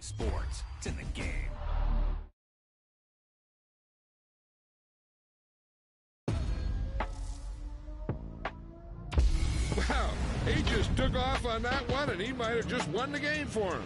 Sports. It's in the game. Wow, he just took off on that one, and he might have just won the game for him.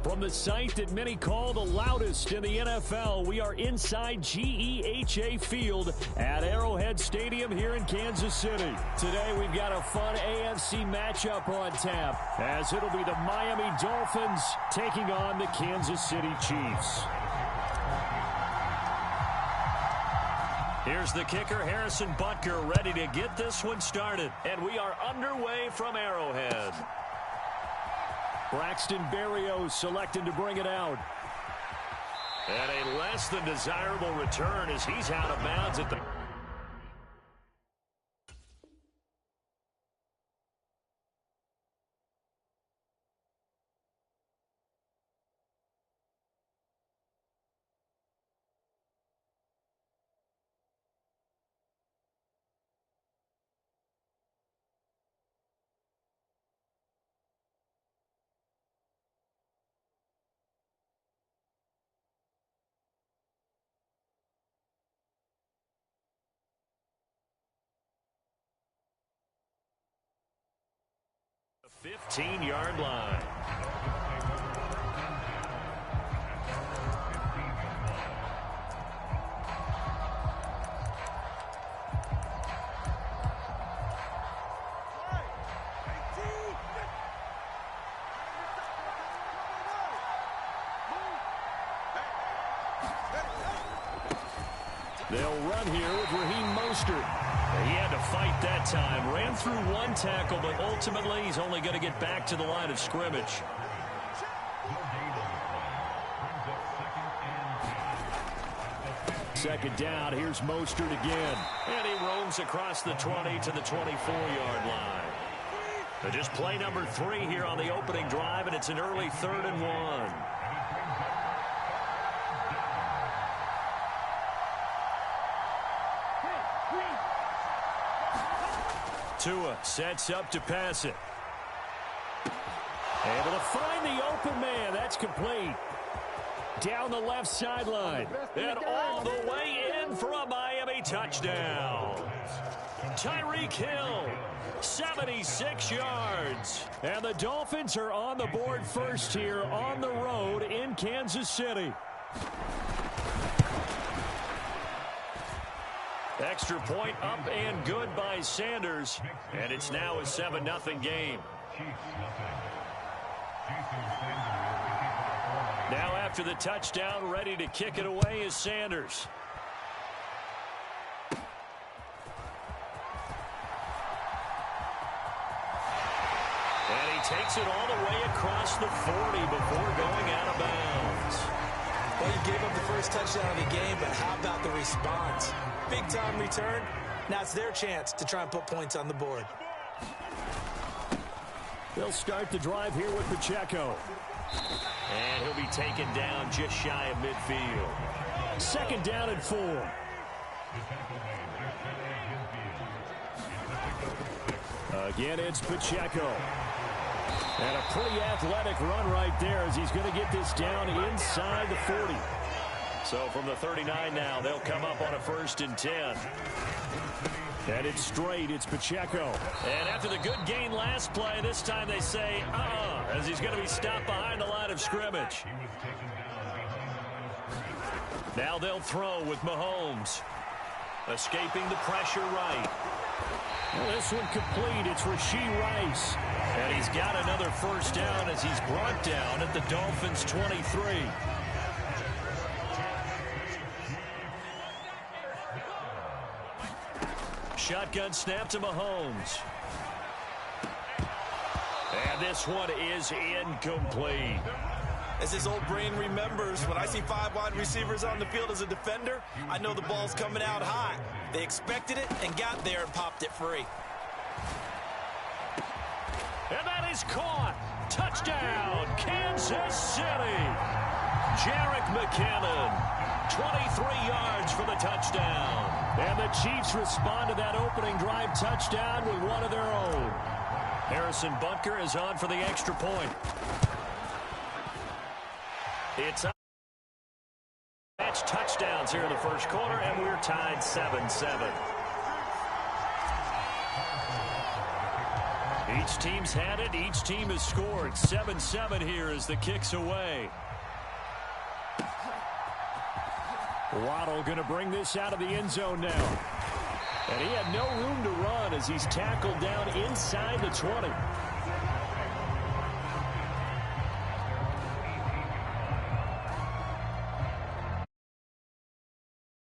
From the site that many call the loudest in the NFL, we are inside GEHA Field at Arrowhead Stadium here in Kansas City. Today we've got a fun AFC matchup on tap, as it'll be the Miami Dolphins taking on the Kansas City Chiefs. Here's the kicker, Harrison Butker, ready to get this one started. And we are underway from Arrowhead. Braxton Berrios selected to bring it out. And a less than desirable return as he's out of bounds at the... 15-yard line. They'll run here with Raheem Mostert. He had to fight that time. Ran through one tackle, but ultimately he's only going to get back to the line of scrimmage. Second down, here's Mostert again. And he roams across the 20 to the 24-yard line. But just play number 3 here on the opening drive, and it's an early 3rd and 1. Tua sets up to pass it. Able to find the open man. That's complete. Down the left sideline. And all the way in for a Miami touchdown. Tyreek Hill, 76 yards. And the Dolphins are on the board first here on the road in Kansas City. Extra point up and good by Sanders. And it's now a 7-0 game. Now after the touchdown, ready to kick it away is Sanders. And he takes it all the way across the 40 before going out of bounds. Well, you gave up the first touchdown of the game, but how about the response? Big-time return. Now it's their chance to try and put points on the board. They'll start the drive here with Pacheco. And he'll be taken down just shy of midfield. Second down and 4. Again, it's Pacheco. And a pretty athletic run right there as he's going to get this down inside the 40. So from the 39 now, they'll come up on a 1st and 10. And it's straight. It's Pacheco. And after the good gain last play, this time they say, as he's going to be stopped behind the line of scrimmage. Now they'll throw with Mahomes. Escaping the pressure right. Well, this one complete. It's Rashee Rice. And he's got another 1st down as he's brought down at the Dolphins' 23. Shotgun snap to Mahomes. And this one is incomplete. As his old brain remembers, when I see 5 wide receivers on the field as a defender, I know the ball's coming out high. They expected it and got there and popped it free. And that is caught. Touchdown, Kansas City. Jerick McKinnon, 23 yards for the touchdown. And the Chiefs respond to that opening drive touchdown with one of their own. Harrison Butker is on for the extra point. It's match touchdowns here in the first quarter, and we're tied 7-7. Each team's had it. Each team has scored. 7-7 here as the kick's away. Waddle going to bring this out of the end zone now. And he had no room to run as he's tackled down inside the 20.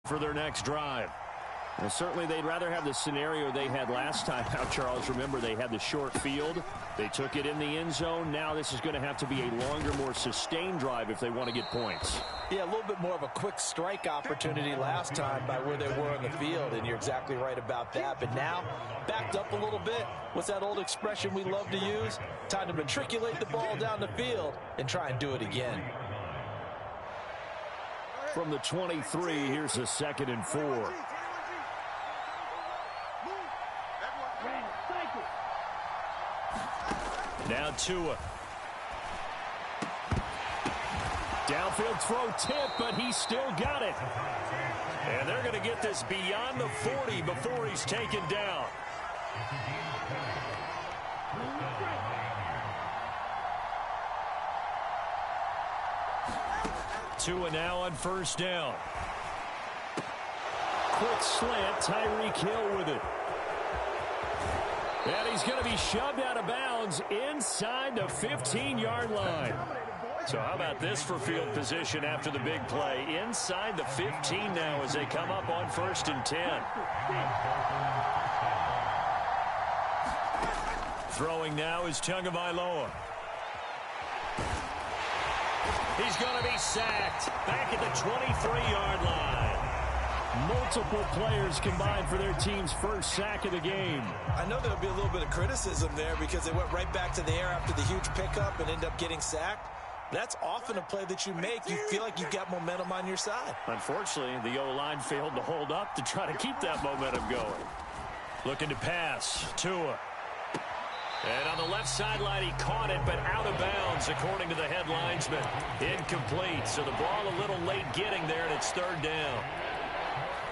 For their next drive. Well, certainly they'd rather have the scenario they had last time out, Charles. Remember, they had the short field. They took it in the end zone. Now this is going to have to be a longer, more sustained drive if they want to get points. Yeah, a little bit more of a quick strike opportunity last time by where they were on the field, and you're exactly right about that. But now, backed up a little bit. What's that old expression we love to use? Time to matriculate the ball down the field and try and do it again. From the 23, here's a 2nd and 4. Now Tua. Downfield throw tip, but he still got it. And they're going to get this beyond the 40 before he's taken down. Tua now on first down. Quick slant, Tyreek Hill with it. And he's going to be shoved out of bounds inside the 15-yard line. So how about this for field position after the big play? Inside the 15 now as they come up on 1st and 10. Throwing now is Tagovailoa. He's going to be sacked back at the 23-yard line. Multiple players combined for their team's first sack of the game. I know there'll be a little bit of criticism there because they went right back to the air after the huge pickup and ended up getting sacked. That's often a play that you make. You feel like you've got momentum on your side. Unfortunately, the O-line failed to hold up to try to keep that momentum going. Looking to pass. Tua. And on the left sideline, he caught it, but out of bounds, according to the head linesman. Incomplete. So the ball a little late getting there, and it's 3rd down.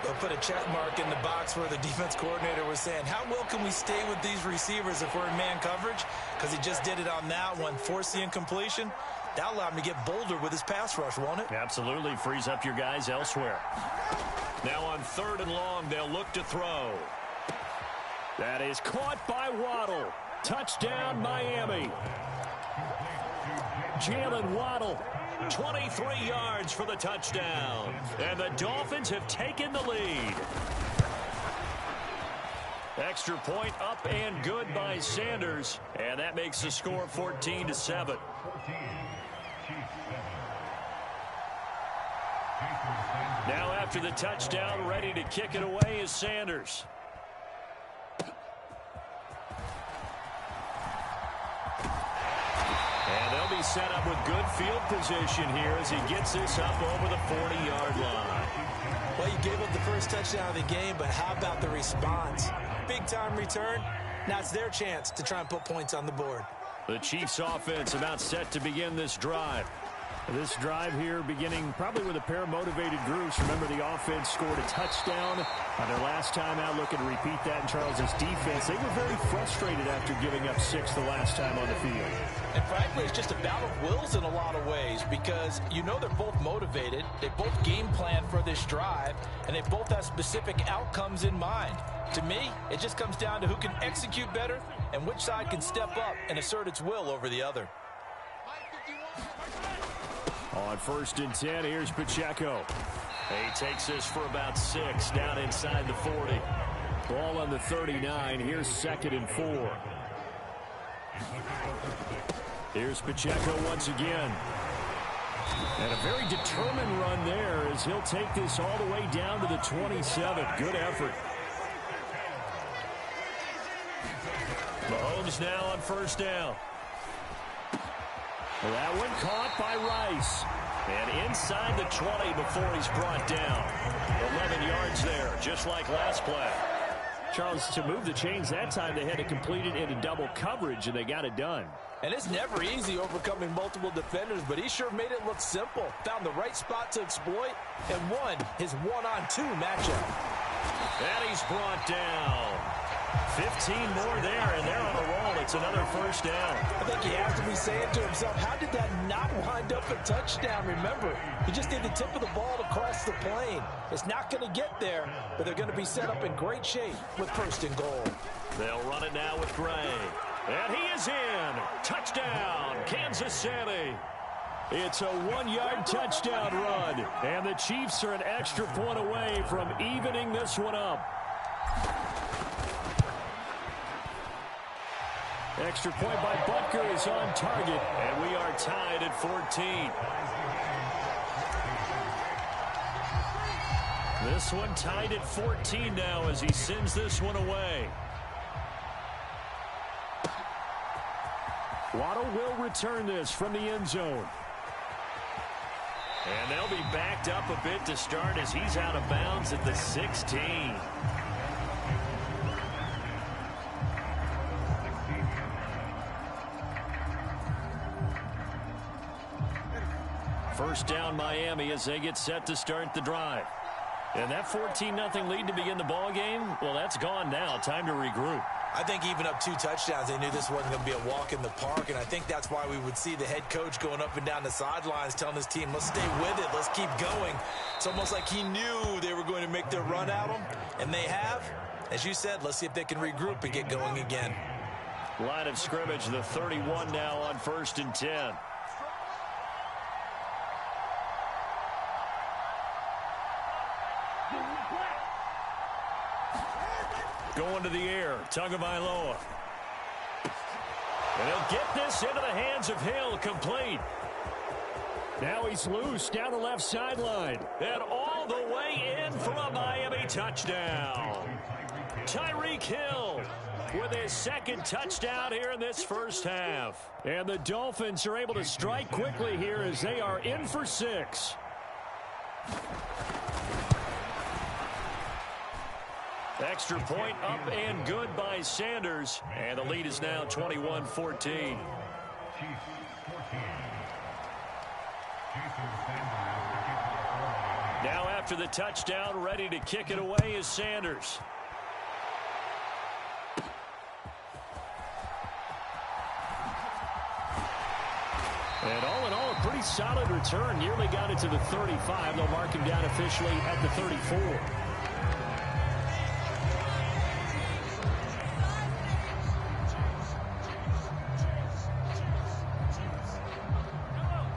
They'll put a check mark in the box where the defense coordinator was saying, how well can we stay with these receivers if we're in man coverage? Because he just did it on that one, forced the incompletion. That'll allow him to get bolder with his pass rush, won't it? Absolutely. Frees up your guys elsewhere. Now on 3rd and long, they'll look to throw. That is caught by Waddle. Touchdown, Miami. Jalen Waddle, 23 yards for the touchdown. And the Dolphins have taken the lead. Extra point up and good by Sanders. And that makes the score 14-7. Now after the touchdown, ready to kick it away is Sanders. And they'll be set up with good field position here as he gets this up over the 40-yard line. Well, you gave up the first touchdown of the game, but how about the response? Big-time return. Now it's their chance to try and put points on the board. The Chiefs offense about set to begin this drive. This drive here beginning probably with a pair of motivated groups. Remember, the offense scored a touchdown on their last time out. Looking to repeat that in Charles's defense. They were very frustrated after giving up 6 the last time on the field. And frankly, it's just a battle of wills in a lot of ways because you know they're both motivated. They both game plan for this drive, and they both have specific outcomes in mind. To me, it just comes down to who can execute better and which side can step up and assert its will over the other. On 1st and 10, here's Pacheco. He takes this for about 6 down inside the 40. Ball on the 39. Here's 2nd and 4. Here's Pacheco once again. And a very determined run there as he'll take this all the way down to the 27. Good effort. Mahomes now on 1st down. That one caught by Rice. And inside the 20 before he's brought down. 11 yards there, just like last play. Charles, to move the chains that time, they had to complete it into double coverage, and they got it done. And it's never easy overcoming multiple defenders, but he sure made it look simple. Found the right spot to exploit and won his one-on-2 matchup. And he's brought down. 15 more there, and they're on a roll. It's another 1st down. I think he has to be saying to himself, how did that not wind up a touchdown? Remember, he just did the tip of the ball to cross the plane. It's not going to get there, but they're going to be set up in great shape with 1st and goal. They'll run it now with Gray. And he is in. Touchdown, Kansas City. It's a 1-yard touchdown run. And the Chiefs are an extra point away from evening this one up. Extra point by Butker is on target, and we are tied at 14. This one tied at 14 now as he sends this one away. Waddle will return this from the end zone. And they'll be backed up a bit to start as he's out of bounds at the 16. First down Miami as they get set to start the drive. And that 14-0 lead to begin the ball game, well, that's gone now. Time to regroup. I think even up 2 touchdowns, they knew this wasn't going to be a walk in the park, and I think that's why we would see the head coach going up and down the sidelines telling his team, let's stay with it, let's keep going. It's almost like he knew they were going to make their run at him, and they have. As you said, let's see if they can regroup and get going again. Line of scrimmage, the 31 now on 1st and 10. Going to the air, Tagovailoa. And he'll get this into the hands of Hill, complete. Now he's loose down the left sideline. And all the way in for a Miami touchdown. Tyreek Hill with his 2nd touchdown here in this first half. And the Dolphins are able to strike quickly here as they are in for 6. Extra point up and good by Sanders. And the lead is now 21-14. Now after the touchdown, ready to kick it away is Sanders. And all in all, a pretty solid return. Nearly got it to the 35. They'll mark him down officially at the 34.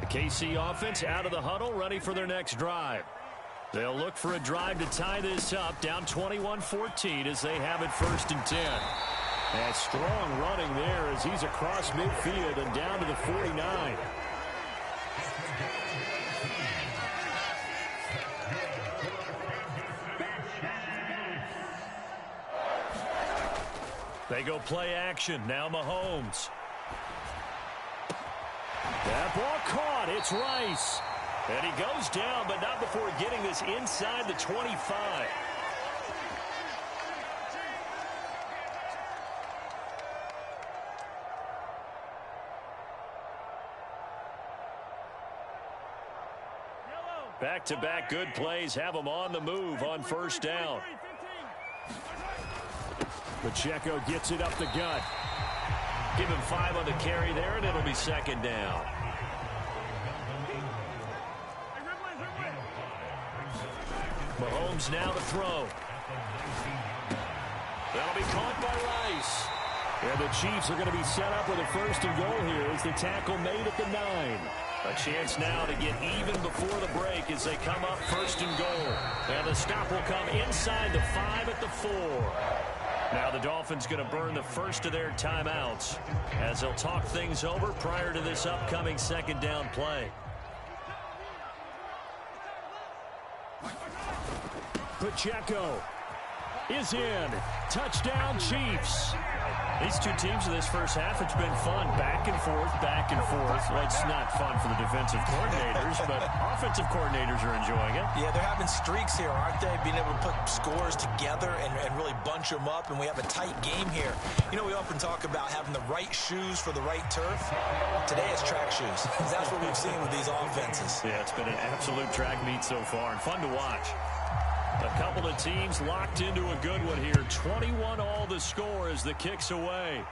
KC offense out of the huddle, ready for their next drive. They'll look for a drive to tie this up, down 21-14 as they have it 1st and 10. And strong running there as he's across midfield and down to the 49. They go play action. Now Mahomes. That ball caught. It's Rice. And he goes down, but not before getting this inside the 25. Back-to-back good plays have them on the move on 1st down. Pacheco gets it up the gut. Give him 5 on the carry there, and it'll be 2nd down. Mahomes now to throw. That'll be caught by Rice. And the Chiefs are going to be set up with a 1st and goal here as the tackle made at the 9. A chance now to get even before the break as they come up 1st and goal. And the stop will come inside the 5 at the 4. Now the Dolphins going to burn the first of their timeouts as they'll talk things over prior to this upcoming 2nd down play. Pacheco is in. Touchdown Chiefs. These two teams in this first half, it's been fun. Back and forth, back and forth. Well, it's not fun for the defensive coordinators, but offensive coordinators are enjoying it. Yeah, they're having streaks here, aren't they? Being able to put scores together and really bunch them up, and we have a tight game here. You know, we often talk about having the right shoes for the right turf. Today it's track shoes. That's what we've seen with these offenses. Yeah, it's been an absolute track meet so far, and fun to watch. A couple of teams locked into a good one here. 21 all the score as the kick's away.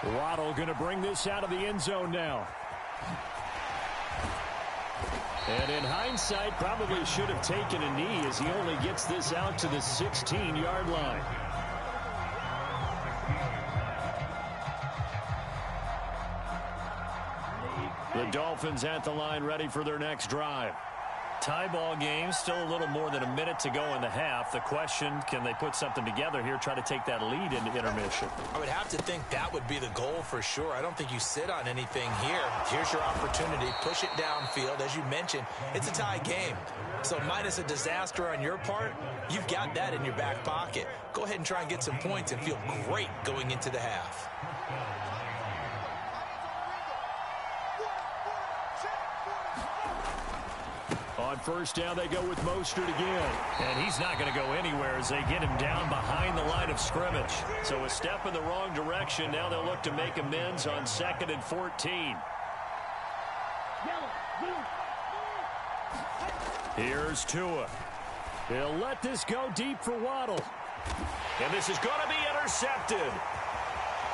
Waddle going to bring this out of the end zone now. And in hindsight, probably should have taken a knee as he only gets this out to the 16-yard line. The Dolphins at the line ready for their next drive. Tie ball game, still a little more than a minute to go in the half. The question, can they put something together here, try to take that lead into intermission? I would have to think that would be the goal for sure. I don't think you sit on anything here. Here's your opportunity. Push it downfield. As you mentioned, it's a tie game. So minus a disaster on your part, you've got that in your back pocket. Go ahead and try and get some points and feel great going into the half. On 1st down, they go with Mostert again. And he's not going to go anywhere as they get him down behind the line of scrimmage. So a step in the wrong direction. Now they'll look to make amends on 2nd and 14. Here's Tua. He'll let this go deep for Waddle. And this is going to be intercepted.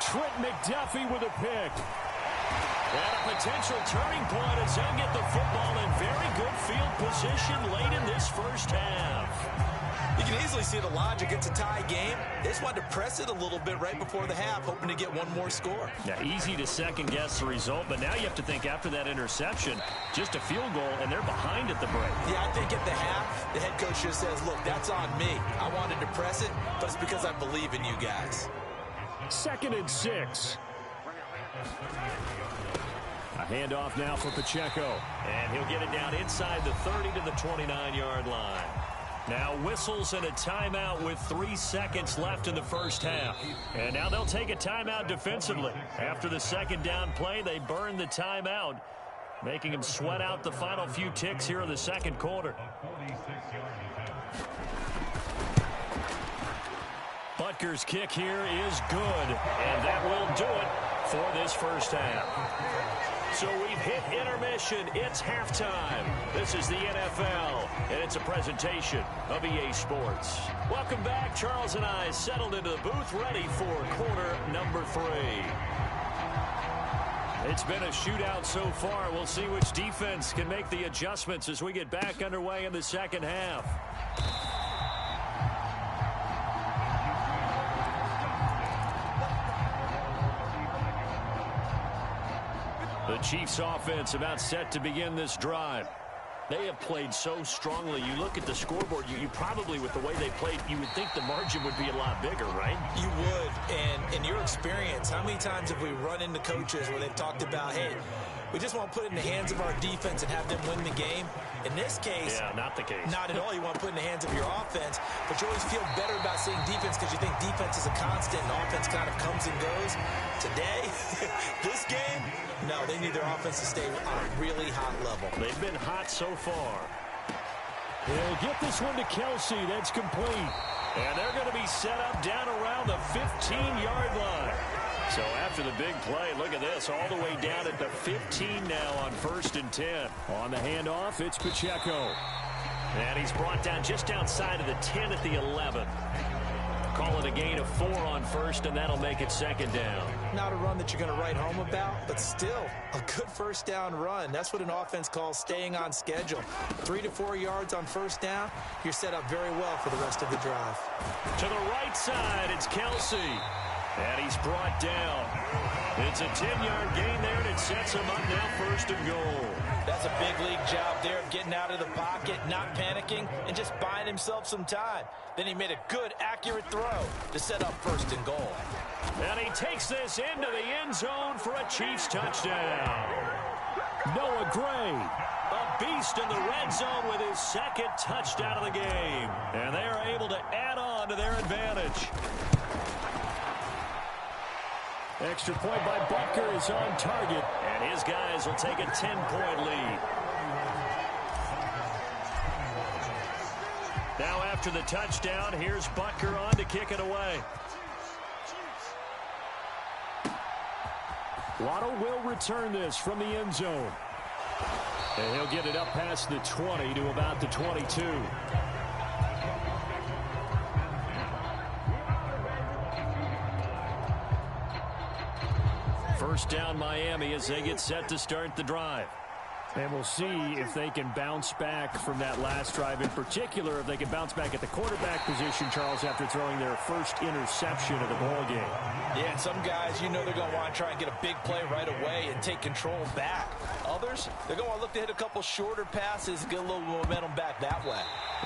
Trent McDuffie with a pick. And a potential turning point as he'll get the football in very good field position late in this first half. You can easily see the logic. It's a tie game. They just wanted to press it a little bit right before the half, hoping to get one more score. Yeah, easy to second-guess the result, but now you have to think after that interception, just a field goal, and they're behind at the break. Yeah, I think at the half, the head coach just says, look, that's on me. I wanted to press it, but it's because I believe in you guys. 2nd and 6. A handoff now for Pacheco, and he'll get it down inside the 30 to the 29-yard line. Now whistles and a timeout with 3 seconds left in the first half. And now they'll take a timeout defensively. After the second down play, they burn the timeout, making them sweat out the final few ticks here in the second quarter. Butker's kick here is good, and that will do it for this first half. So we've hit intermission. It's halftime. This is the NFL, and it's a presentation of EA Sports. Welcome back. Charles and I settled into the booth, ready for quarter number 3. It's been a shootout so far. We'll see which defense can make the adjustments as we get back underway in the second half. The Chiefs offense about set to begin this drive. They have played so strongly. You look at the scoreboard, you probably, with the way they played, you would think the margin would be a lot bigger, right? You would. And in your experience, how many times have we run into coaches where they've talked about, hey, we just want to put it in the hands of our defense and have them win the game? In this case, yeah, not the case. Not at all. You want to put it in the hands of your offense, but you always feel better about seeing defense because you think defense is a constant and offense kind of comes and goes. Today, this game, no, they need their offense to stay on a really hot level. They've been hot so far. They'll get this one to Kelsey. That's complete. And they're going to be set up down around the 15-yard line. So after the big play, look at this, all the way down at the 15 now on 1st and 10. On the handoff, it's Pacheco. And he's brought down just outside of the 10 at the 11. Call it a gain of 4 on 1st, and that'll make it 2nd down. Not a run that you're going to write home about, but still a good 1st down run. That's what an offense calls staying on schedule. 3 to 4 yards on 1st down, you're set up very well for the rest of the drive. To the right side, it's Kelsey. And he's brought down. It's a 10-yard gain there, and it sets him up now 1st and goal. That's a big league job there of getting out of the pocket, not panicking, and just buying himself some time. Then he made a good, accurate throw to set up 1st and goal. And he takes this into the end zone for a Chiefs touchdown. Noah Gray, a beast in the red zone with his 2nd touchdown of the game. And they are able to add on to their advantage. Extra point by Butker is on target, and his guys will take a 10-point lead. Now after the touchdown, here's Butker on to kick it away. Waddle will return this from the end zone. And he'll get it up past the 20 to about the 22. First down Miami as they get set to start the drive. And we'll see if they can bounce back from that last drive. In particular, if they can bounce back at the quarterback position, Charles, after throwing their first interception of the ballgame. Yeah, and some guys, you know they're going to want to try and get a big play right away and take control back. Others, they're going to look to hit a couple shorter passes, get a little momentum back that way.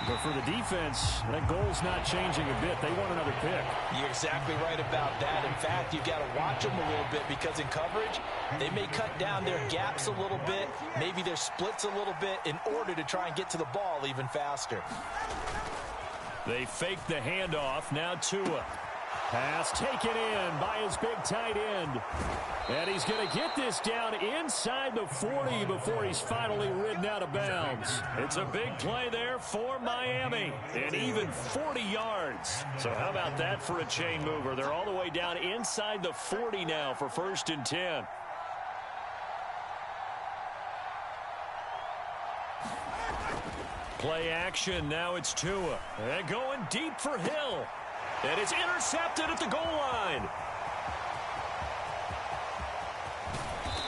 But for the defense, that goal's not changing a bit. They want another pick. You're exactly right about that. In fact, you've got to watch them a little bit because in coverage, they may cut down their gaps a little bit, maybe their splits a little bit in order to try and get to the ball even faster. They fake the handoff. Now Tua. Pass taken in by his big tight end. And he's going to get this down inside the 40 before he's finally ridden out of bounds. It's a big play there for Miami. And even 40 yards. So how about that for a chain mover? They're all the way down inside the 40 now for 1st and 10. Play action. Now it's Tua. And going deep for Hill. And it's intercepted at the goal line.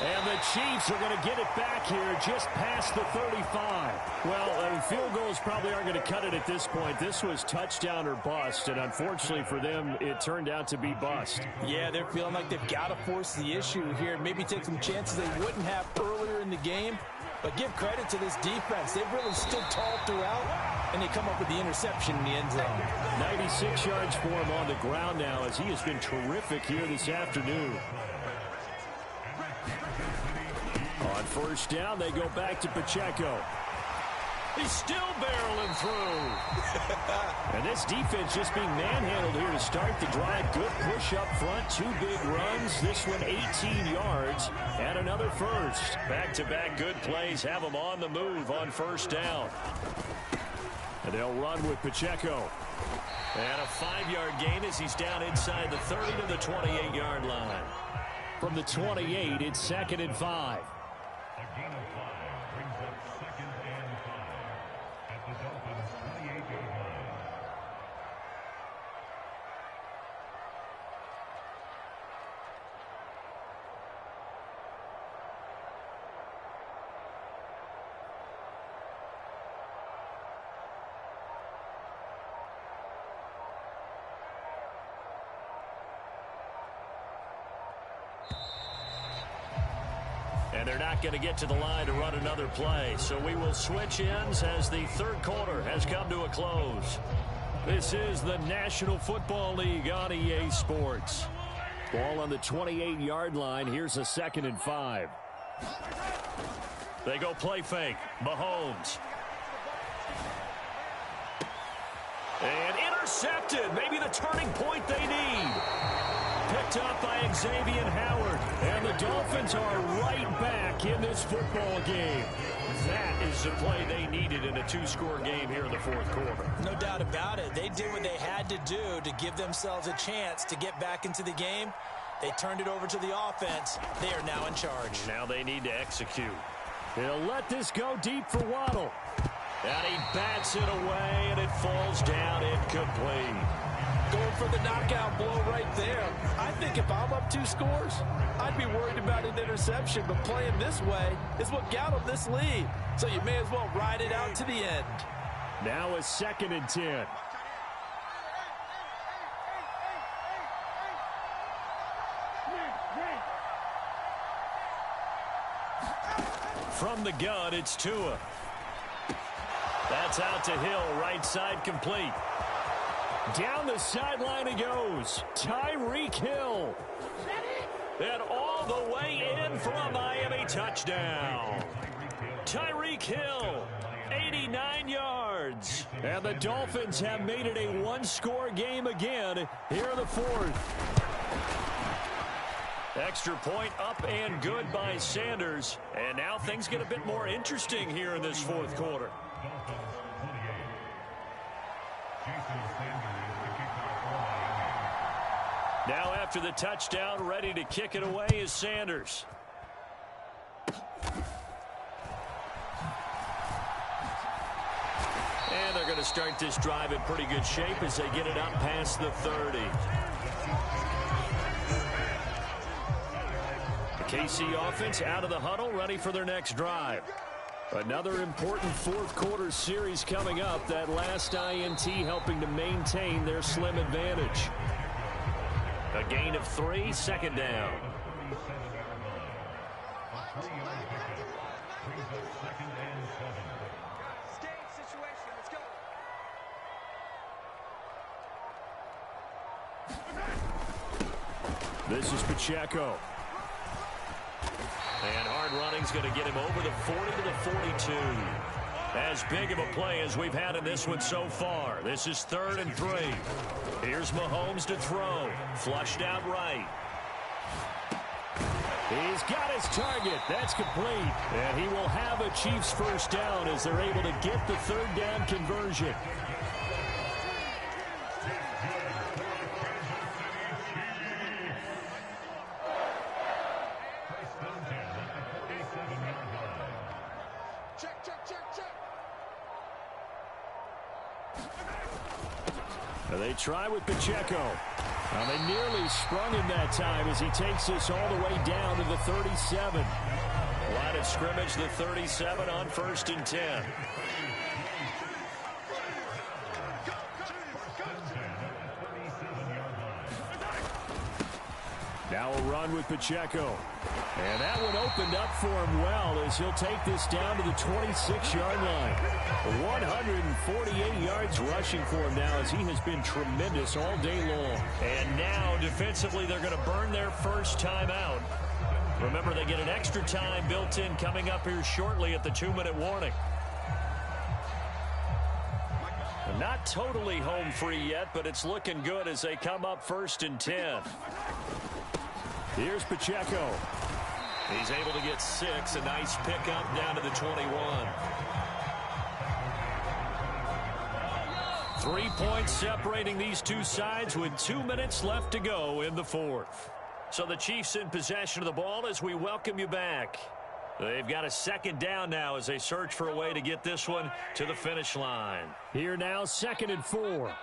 And the Chiefs are going to get it back here just past the 35. Well, field goals probably aren't going to cut it at this point. This was touchdown or bust, and unfortunately for them, it turned out to be bust. Yeah, they're feeling like they've got to force the issue here, maybe take some chances they wouldn't have earlier in the game. But give credit to this defense. They've really stood tall throughout, and they come up with the interception in the end zone. 96 yards for him on the ground now, as he has been terrific here this afternoon. On first down, they go back to Pacheco. He's still barreling through. And this defense just being manhandled here to start the drive. Good push up front, 2 big runs. This one 18 yards and another first. Back-to-back good plays have them on the move on first down. And they'll run with Pacheco. And a 5-yard gain as he's down inside the 30 to the 28-yard line. From the 28, it's 2nd and 5. A gain of 5 brings up 2nd and 5 at the Dolphins' 28-yard line. And they're not going to get to the line to run another play. So we will switch ends as the third quarter has come to a close. This is the National Football League on EA Sports. Ball on the 28-yard line. Here's a 2nd and 5. They go play fake. Mahomes. And intercepted. Maybe the turning point they need. Picked up by Xavier Howard. And the Dolphins are right back in this football game. That is the play they needed in a 2-score game here in the fourth quarter. No doubt about it. They did what they had to do to give themselves a chance to get back into the game. They turned it over to the offense. They are now in charge. Now they need to execute. They'll let this go deep for Waddle. And he bats it away, and it falls down incomplete. Going for the knockout blow right there. I think if I'm up 2 scores, I'd be worried about an interception, but playing this way is what got them this lead. So you may as well ride it out to the end. Now a 2nd and 10. From the gun, it's Tua. That's out to Hill, right side complete. Down the sideline he goes. Tyreek Hill. And all the way in for a Miami touchdown. Tyreek Hill, 89 yards. And the Dolphins have made it a 1-score game again here in the fourth. Extra point up and good by Sanders. And now things get a bit more interesting here in this fourth quarter. Now after the touchdown, ready to kick it away is Sanders. And they're going to start this drive in pretty good shape as they get it up past the 30. The KC offense out of the huddle, ready for their next drive. Another important fourth quarter series coming up. That last INT helping to maintain their slim advantage. A gain of 3, 2nd down. This is Pacheco. And hard running's going to get him over the 40 to the 42. As big of a play as we've had in this one so far. This is 3rd and 3. Here's Mahomes to throw. Flushed out right. He's got his target. That's complete. And he will have a Chiefs first down as they're able to get the 3rd down conversion. They try with Pacheco. Now they nearly sprung him that time as he takes this all the way down to the 37. Line of scrimmage, the 37 on 1st and 10. Now a run with Pacheco. And that one opened up for him well as he'll take this down to the 26-yard line. 148 yards rushing for him now as he has been tremendous all day long. And now defensively they're going to burn their first timeout. Remember, they get an extra time built in coming up here shortly at the 2-minute warning. Not totally home free yet, but it's looking good as they come up 1st and 10. Here's Pacheco. He's able to get 6. A nice pickup down to the 21. 3 points separating these two sides with 2 minutes left to go in the 4th. So the Chiefs in possession of the ball as we welcome you back. They've got a 2nd down now as they search for a way to get this one to the finish line. Here now, 2nd and 4.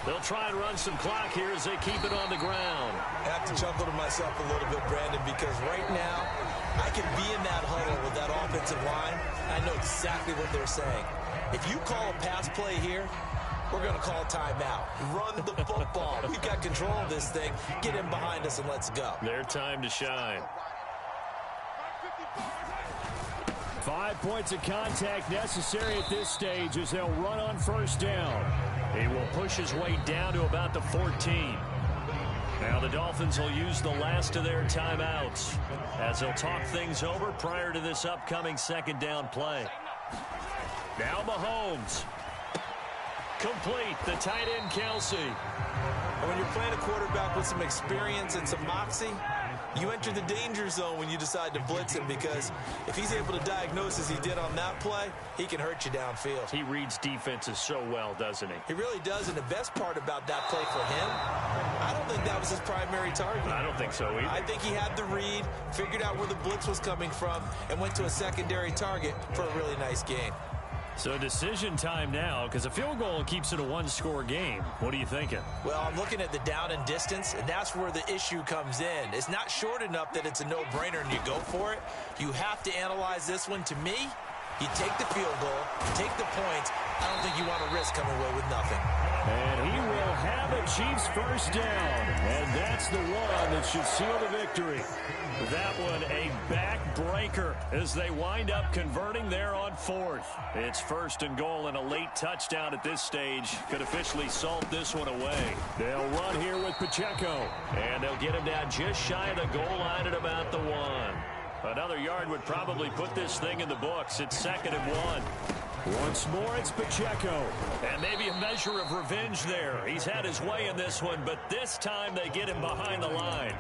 They'll try and run some clock here as they keep it on the ground. I have to chuckle to myself a little bit, Brandon, because right now I can be in that huddle with that offensive line. I know exactly what they're saying. If you call a pass play here, we're going to call timeout. Run the football. We've got control of this thing. Get in behind us and let's go. Their time to shine. 5 points of contact necessary at this stage as they'll run on 1st down. He will push his way down to about the 14. Now the Dolphins will use the last of their timeouts as they'll talk things over prior to this upcoming 2nd down play. Now Mahomes. Complete, the tight end Kelsey. And when you're playing a quarterback with some experience and some moxie, you enter the danger zone when you decide to blitz him, because if he's able to diagnose as he did on that play, he can hurt you downfield. He reads defenses so well, doesn't he? He really does, and the best part about that play for him, I don't think that was his primary target. I don't think so either. I think he had the read, figured out where the blitz was coming from, and went to a secondary target for a really nice gain. So decision time now, because a field goal keeps it a 1-score game. What are you thinking? Well, I'm looking at the down and distance, and that's where the issue comes in. It's not short enough that it's a no-brainer and you go for it. You have to analyze this one. To me, you take the field goal, take the points. I don't think you want to risk coming away with nothing. And he will have a Chiefs 1st down. And that's the one that should seal the victory. That one a backbreaker as they wind up converting there on 4th. It's 1st and goal, and a late touchdown at this stage could officially salt this one away. They'll run here with Pacheco, and they'll get him down just shy of the goal line at about the 1. Another yard would probably put this thing in the books. It's 2nd and 1. Once more, it's Pacheco. And maybe a measure of revenge there. He's had his way in this one, but this time they get him behind the line.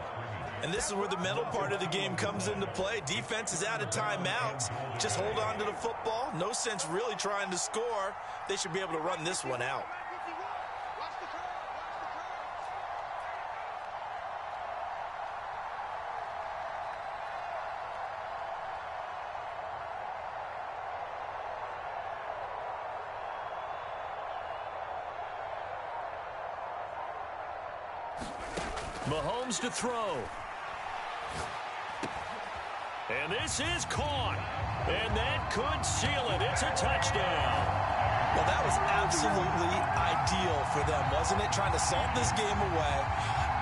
And this is where the mental part of the game comes into play. Defense is out of timeouts. Just hold on to the football. No sense really trying to score. They should be able to run this one out. Mahomes to throw. And this is caught. And that could seal it. It's a touchdown. Well, that was absolutely ideal for them, wasn't it? Trying to salt this game away.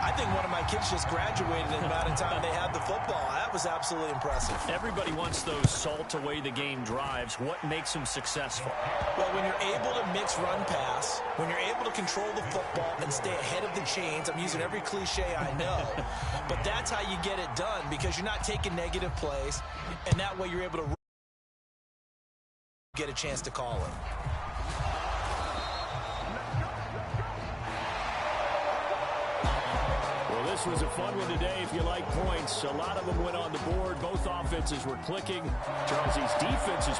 I think one of my kids just graduated in the amount of time they had the football. That was absolutely impressive. Everybody wants those salt away the game drives. What makes them successful? Well, when you're able to mix run pass, when you're able to control the football and stay ahead of the chains, I'm using every cliche I know, but that's how you get it done, because you're not taking negative plays, and that way you're able to get a chance to call it. This was a fun one today if you like points. A lot of them went on the board. Both offenses were clicking. Charles, these defenses...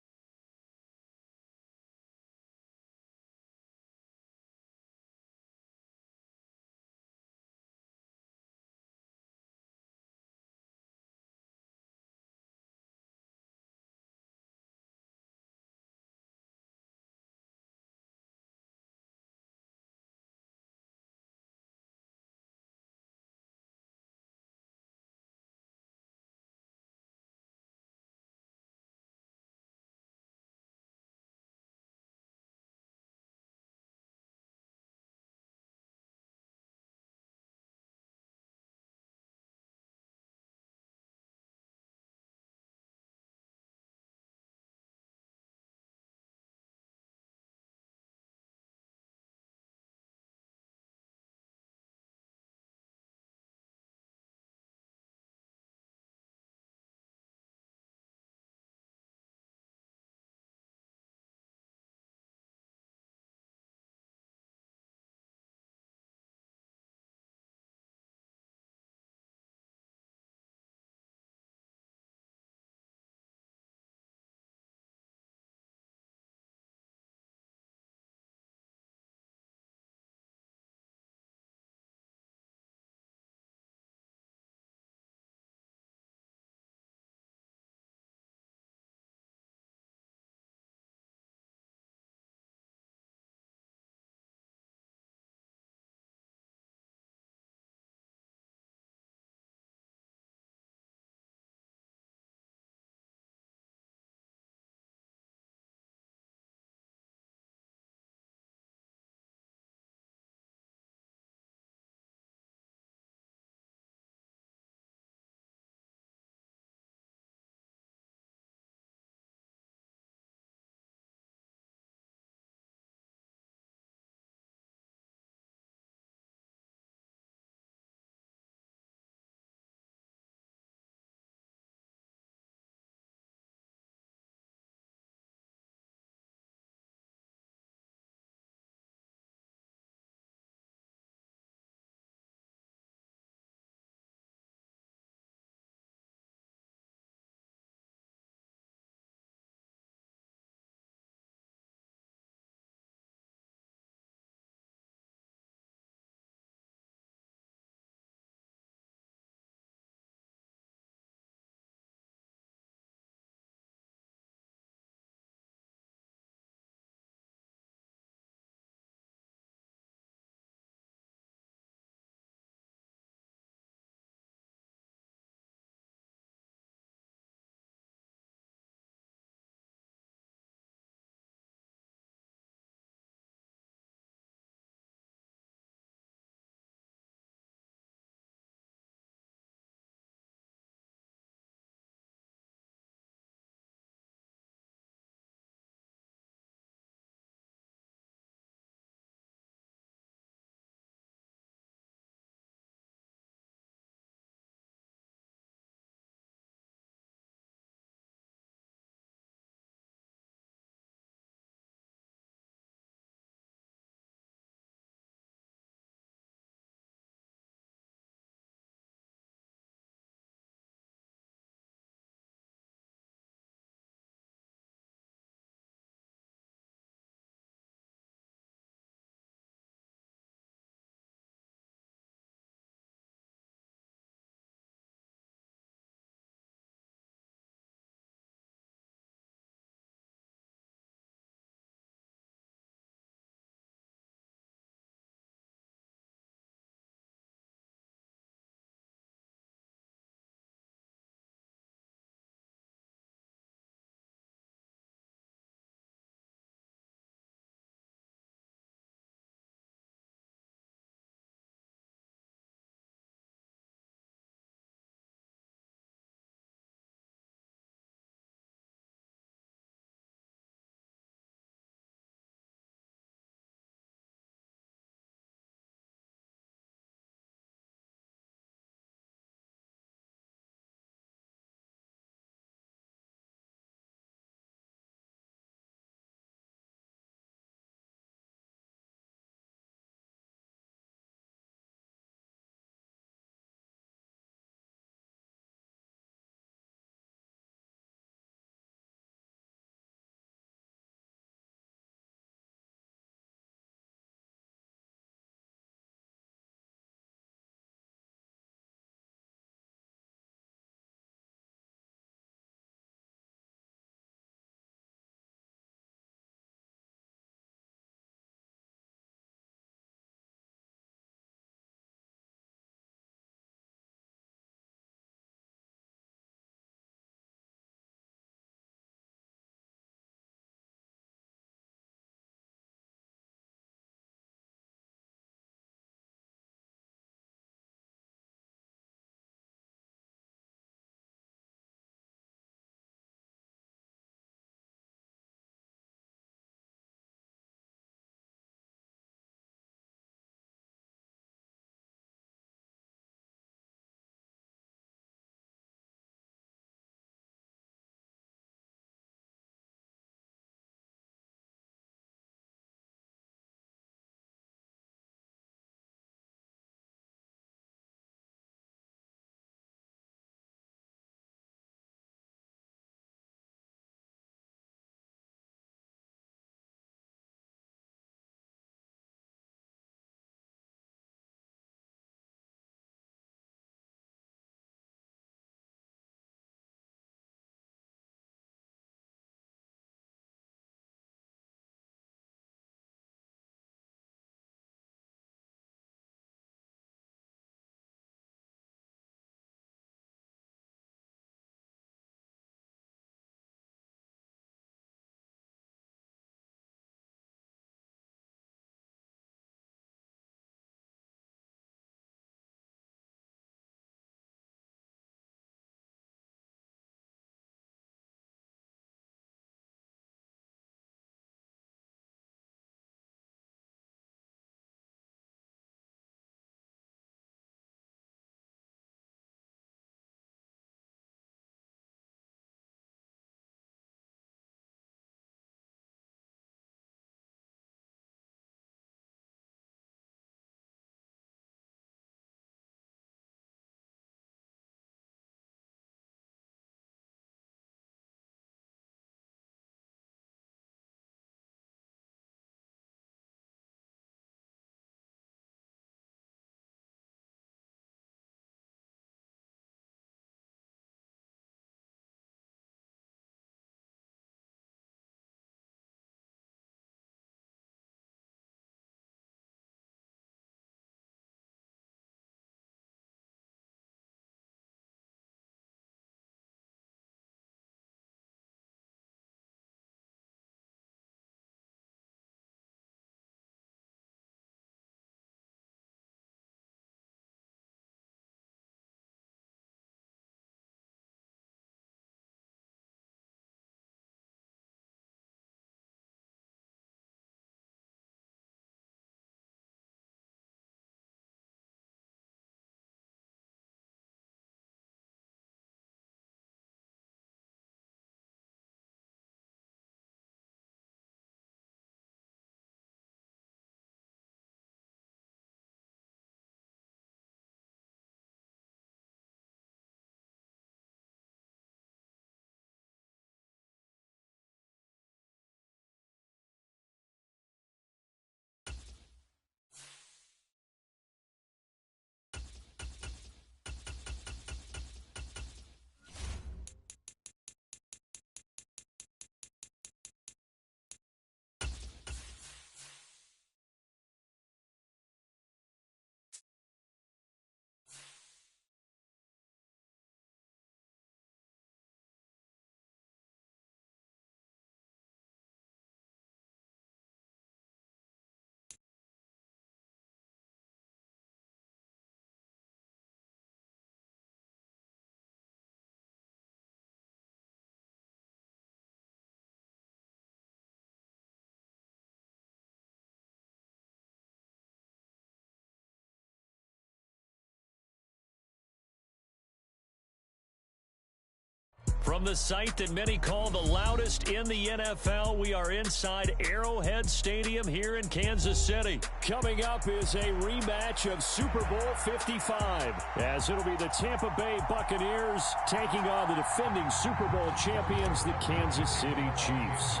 From the site that many call the loudest in the NFL, we are inside Arrowhead Stadium here in Kansas City. Coming up is a rematch of Super Bowl 55, as it'll be the Tampa Bay Buccaneers taking on the defending Super Bowl champions, the Kansas City Chiefs.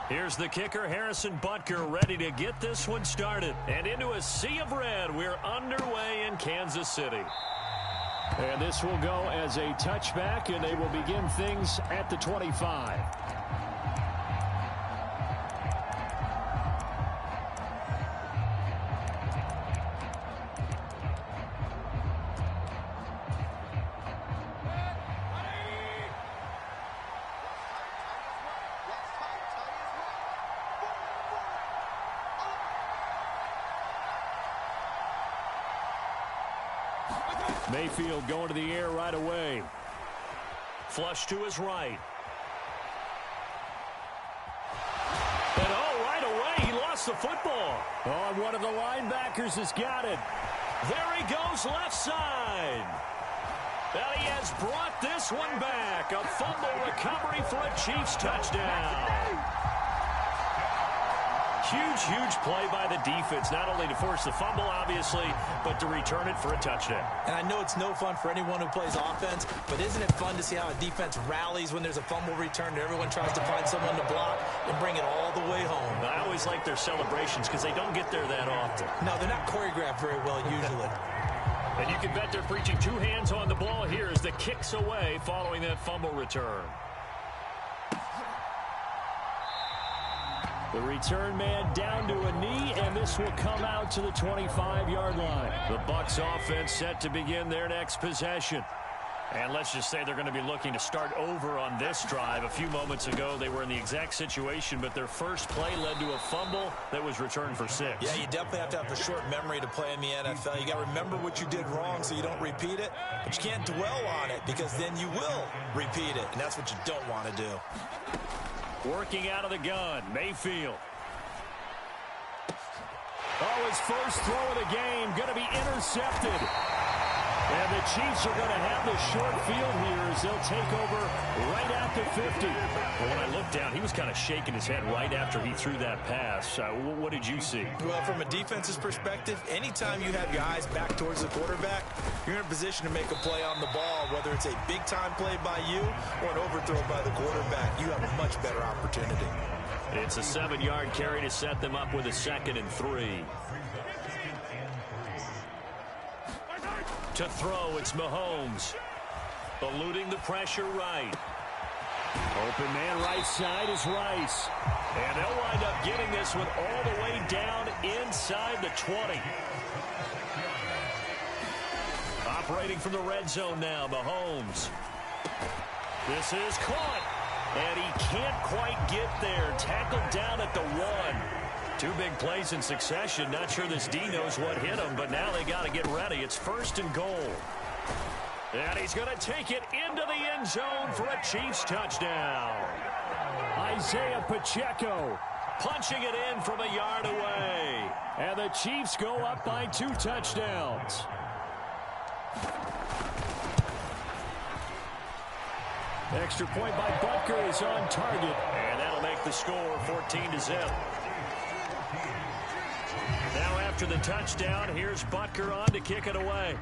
Here's the kicker, Harrison Butker, ready to get this one started. And into a sea of red, we're underway in Kansas City. And this will go as a touchback, and they will begin things at the 25. Mayfield going to the air right away. Flush to his right. And right away, he lost the football. And one of the linebackers has got it. There he goes left side. And he has brought this one back. A fumble recovery for a Chiefs touchdown. Huge play by the defense, not only to force the fumble, obviously, but to return it for a touchdown. And I know it's no fun for anyone who plays offense, but isn't it fun to see how a defense rallies when there's a fumble return and everyone tries to find someone to block and bring it all the way home? I always like their celebrations because they don't get there that often. No, they're not choreographed very well usually. And you can bet they're preaching two hands on the ball here as the kick's away following that fumble return. The return man down to a knee, and this will come out to the 25-yard line. The Bucs offense set to begin their next possession. And let's just say they're going to be looking to start over on this drive. A few moments ago, they were in the exact situation, but their first play led to a fumble that was returned for 6. Yeah, you definitely have to have a short memory to play in the NFL. You got to remember what you did wrong so you don't repeat it, but you can't dwell on it because then you will repeat it, and that's what you don't want to do. Working out of the gun, Mayfield. His first throw of the game going to be intercepted. And the Chiefs are going to have the short field here as they'll take over right at the 50. Well, when I looked down, he was kind of shaking his head right after he threw that pass. What did you see? Well, from a defense's perspective, anytime you have your eyes back towards the quarterback, you're in a position to make a play on the ball, whether it's a big-time play by you or an overthrow by the quarterback. You have a much better opportunity. It's a 7-yard carry to set them up with a 2nd and 3. To throw, it's Mahomes. Eluding the pressure right. Open man right side is Rice. And they'll wind up getting this one all the way down inside the 20. Operating from the red zone now, Mahomes. This is caught. And he can't quite get there. Tackled down at the 1. 2 big plays in succession. Not sure this D knows what hit him, but now they got to get ready. It's 1st and goal. And he's going to take it into the end zone for a Chiefs touchdown. Isaiah Pacheco punching it in from a yard away. And the Chiefs go up by 2 touchdowns. Extra point by Butker is on target. And that'll make the score 14-0. Now after the touchdown, here's Butker on to kick it away.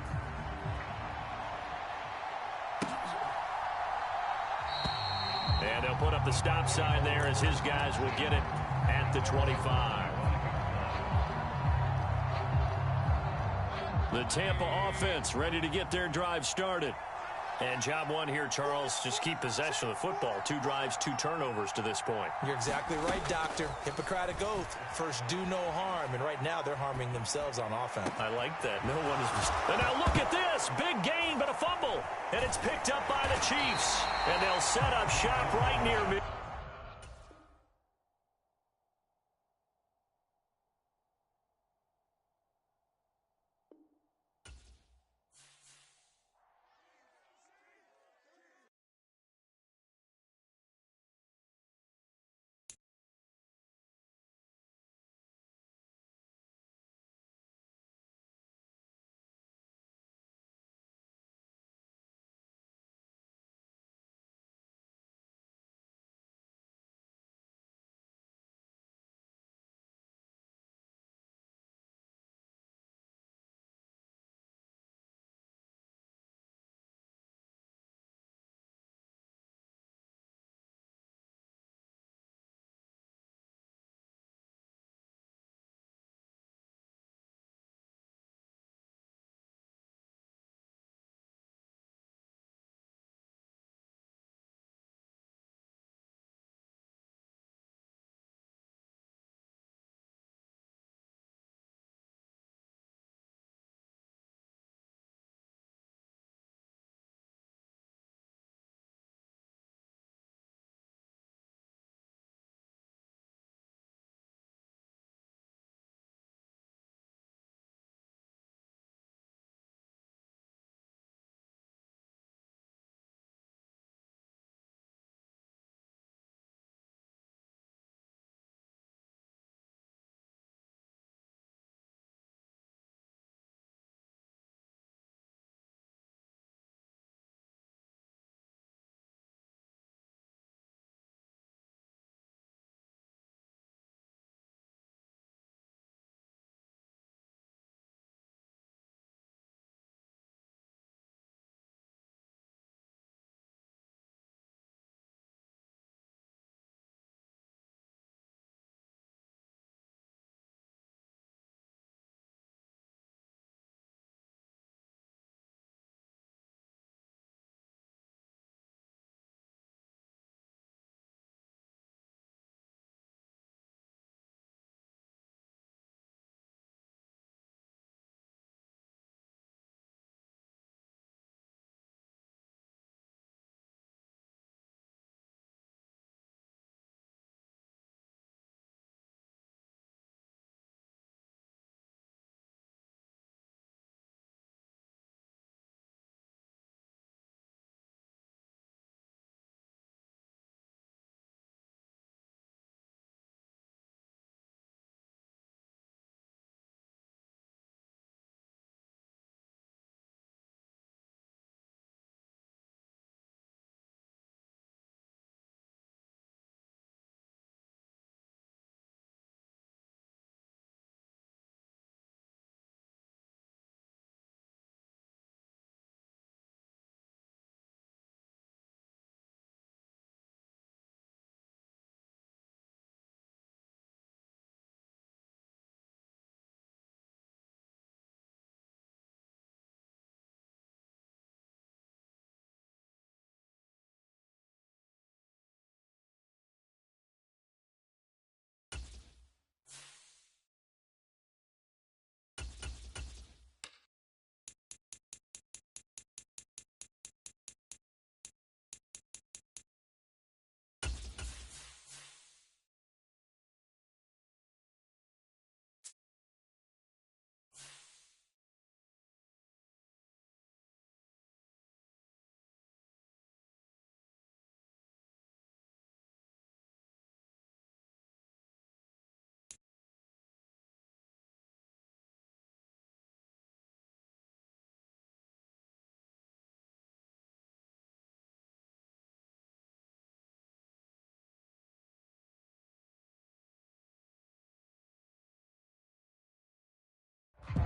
And they'll put up the stop sign there as his guys will get it at the 25. The Tampa offense ready to get their drive started. And job one here, Charles, just keep possession of the football. 2 drives, 2 turnovers to this point. You're exactly right, Doctor. Hippocratic oath. First, do no harm. And right now, they're harming themselves on offense. I like that. No one is... And now look at this. Big gain, but a fumble. And it's picked up by the Chiefs. And they'll set up shop right near me.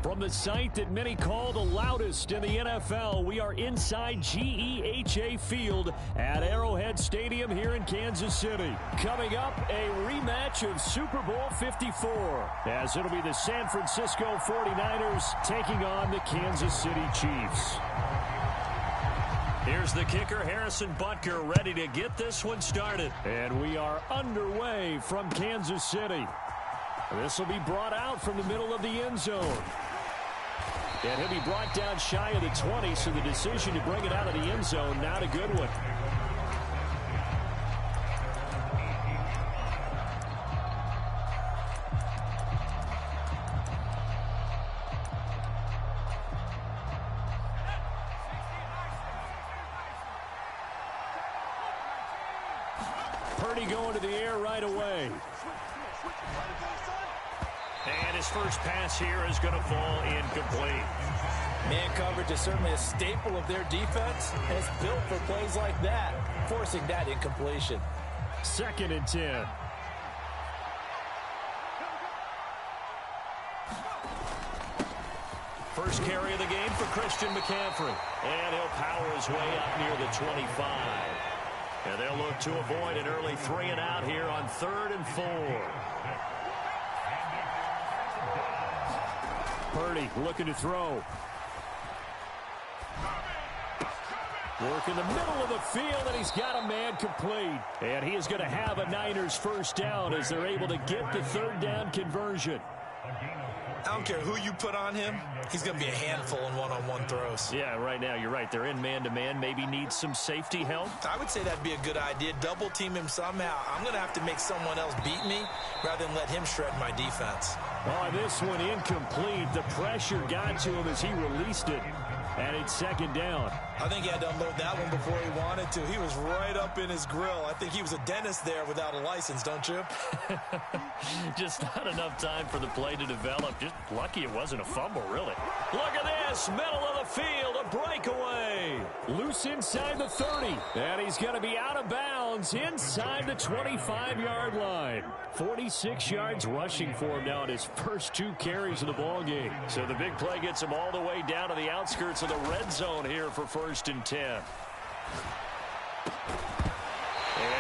From the site that many call the loudest in the NFL, we are inside GEHA Field at Arrowhead Stadium here in Kansas City. Coming up, a rematch of Super Bowl 54, as it'll be the San Francisco 49ers taking on the Kansas City Chiefs. Here's the kicker, Harrison Butker, ready to get this one started. And we are underway from Kansas City. This will be brought out from the middle of the end zone. And he'll be brought down shy of the 20, so the decision to bring it out of the end zone, not a good one. Purdy going to the air right away. And his first pass here is going to fall incomplete. Man coverage is certainly a staple of their defense, and it's built for plays like that, forcing that incompletion. 2nd and 10. First carry of the game for Christian McCaffrey. And he'll power his way up near the 25. And they'll look to avoid an early 3-and-out here on 3rd and 4. Purdy looking to throw. Work in the middle of the field, and he's got a man complete. And he is going to have a Niners first down as they're able to get the 3rd down conversion. I don't care who you put on him, he's going to be a handful in one-on-one throws. Yeah, right now, you're right. They're in man-to-man. Maybe needs some safety help. I would say that'd be a good idea. Double team him somehow. I'm going to have to make someone else beat me rather than let him shred my defense. Oh, this one incomplete. The pressure got to him as he released it. And it's 2nd down. I think he had to unload that one before he wanted to. He was right up in his grill. I think he was a dentist there without a license, don't you? Just not enough time for the play to develop. Just lucky it wasn't a fumble, really. Look at this. Middle of the field. A breakaway. Loose inside the 30. And he's going to be out of bounds inside the 25-yard line. 46 yards rushing for him now in his first 2 carries of the ball game. So the big play gets him all the way down to the outskirts of the red zone here for 1st and 10. And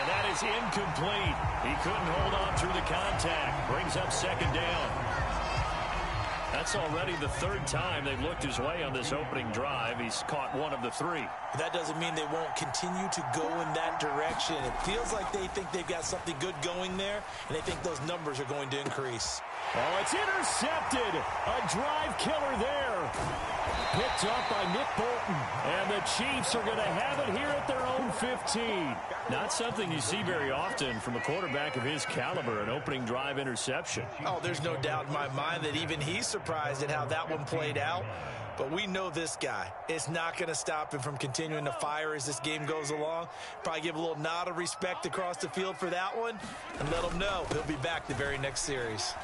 that is incomplete. He couldn't hold on through the contact. Brings up 2nd down. That's already the 3rd time they've looked his way on this opening drive. He's caught 1 of the 3. That doesn't mean they won't continue to go in that direction. It feels like they think they've got something good going there, and they think those numbers are going to increase. Oh, it's intercepted. A drive killer there. Picked up by Nick Bolton. And the Chiefs are going to have it here at their own 15. Not something you see very often from a quarterback of his caliber, an opening drive interception. Oh, there's no doubt in my mind that even he's surprised at how that one played out. But we know this guy. It's not going to stop him from continuing to fire as this game goes along. Probably give a little nod of respect across the field for that one and let him know he'll be back the very next series.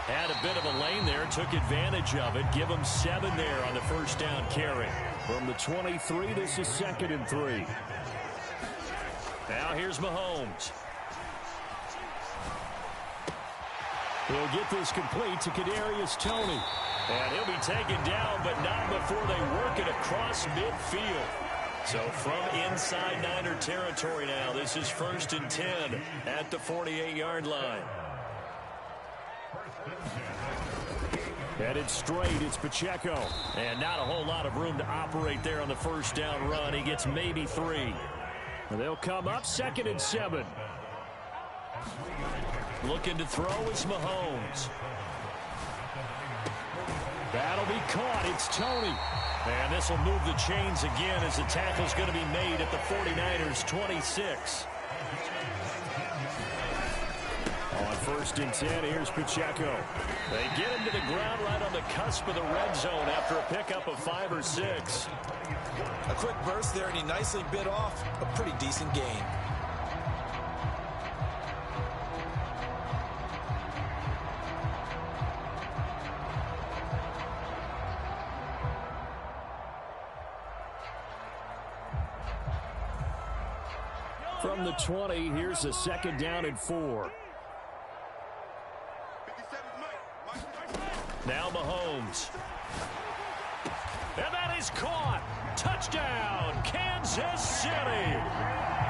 Had a bit of a lane there, took advantage of it. Give him 7 there on the 1st down carry. From the 23, this is 2nd and 3. Now here's Mahomes. He'll get this complete to Kadarius Toney. And he'll be taken down, but not before they work it across midfield. So from inside Niner territory now, this is 1st and 10 at the 48-yard line. Headed straight, it's Pacheco. And not a whole lot of room to operate there on the 1st down run. He gets maybe 3. And they'll come up 2nd and 7. Looking to throw is Mahomes. That'll be caught. It's Toney. And this will move the chains again as the tackle's going to be made at the 49ers 26. On 1st and 10, here's Pacheco. They get him to the ground right on the cusp of the red zone after a pickup of 5 or 6. A quick burst there, and he nicely bit off a pretty decent gain. From the 20, here's a 2nd down and 4. Now Mahomes. And that is caught. Touchdown, Kansas City.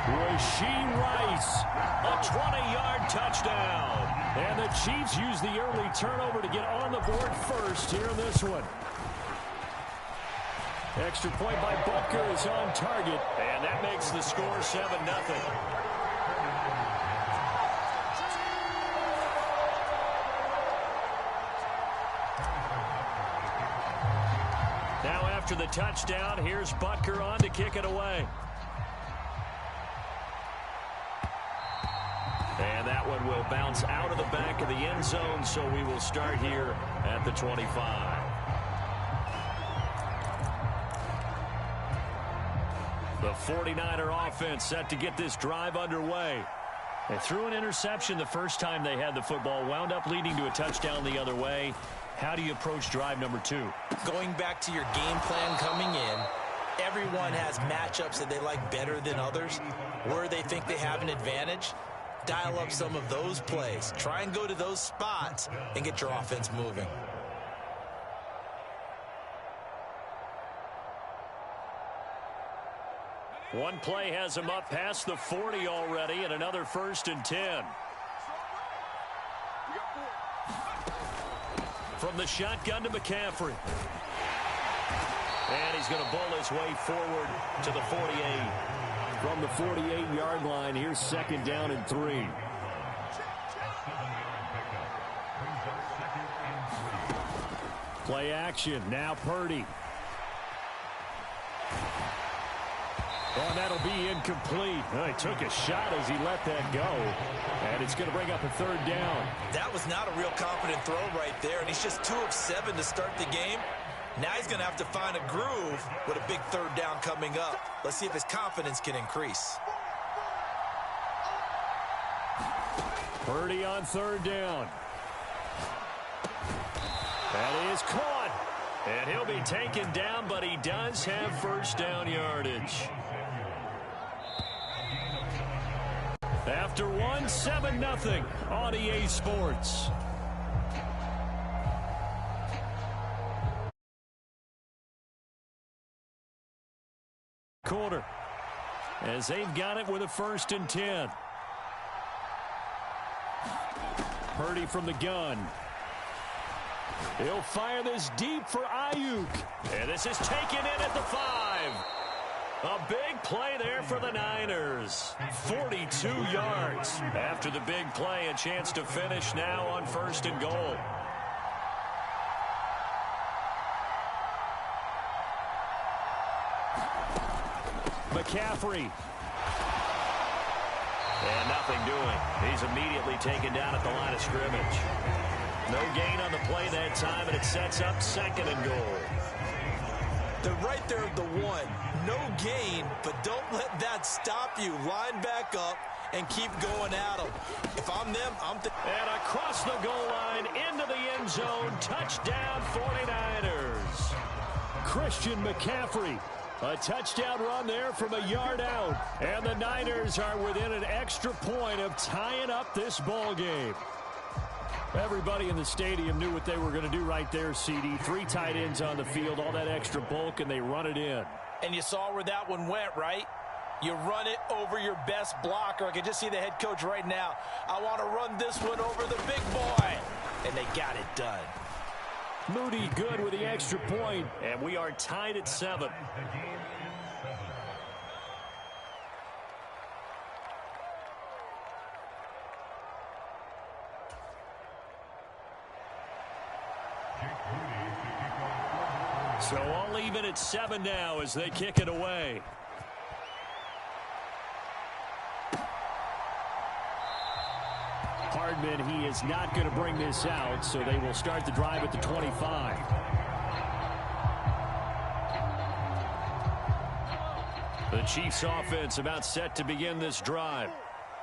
Rashee Rice, a 20-yard touchdown. And the Chiefs use the early turnover to get on the board first here in this one. Extra point by Butker is on target, and that makes the score 7-0. Now after the touchdown, here's Butker on to kick it away. And that one will bounce out of the back of the end zone, so we will start here at the 25. The 49er offense set to get this drive underway. They threw an interception the first time they had the football, wound up leading to a touchdown the other way. How do you approach drive number 2? Going back to your game plan coming in, everyone has matchups that they like better than others. Where they think they have an advantage, dial up some of those plays. Try and go to those spots and get your offense moving. One play has him up past the 40 already, and another 1st and 10. From the shotgun to McCaffrey. And he's going to bowl his way forward to the 48. From the 48-yard line, here's 2nd down and 3. Play action. Now Purdy. Oh, and that'll be incomplete. He took a shot as he let that go. And it's going to bring up a 3rd down. That was not a real confident throw right there, and he's just 2 of 7 to start the game. Now he's going to have to find a groove with a big 3rd down coming up. Let's see if his confidence can increase. Purdy on 3rd down. That is caught. And he'll be taken down, but he does have 1st down yardage. After 7-0 on EA Sports. Quarter. As they've got it with a 1st and 10. Purdy from the gun. He'll fire this deep for Ayuk. And this is taken in at the 5. A big play there for the Niners. 42 yards. After the big play, a chance to finish now on 1st and goal. McCaffrey. And nothing doing. He's immediately taken down at the line of scrimmage. No gain on the play that time, and it sets up 2nd and goal. They're right there at the 1. No gain, but don't let that stop you. Line back up and keep going at them. If I'm them, and across the goal line, into the end zone, touchdown 49ers. Christian McCaffrey. A touchdown run there from a yard out. And the Niners are within an extra point of tying up this ball game. Everybody in the stadium knew what they were going to do right there, CD. 3 tight ends on the field, all that extra bulk, and they run it in. And you saw where that one went, right? You run it over your best blocker. I can just see the head coach right now. I want to run this one over the big boy. And they got it done. Moody good with the extra point, and we are tied at 7. So all even at 7 now as they kick it away. Hardman, he is not going to bring this out, so they will start the drive at the 25. The Chiefs offense about set to begin this drive.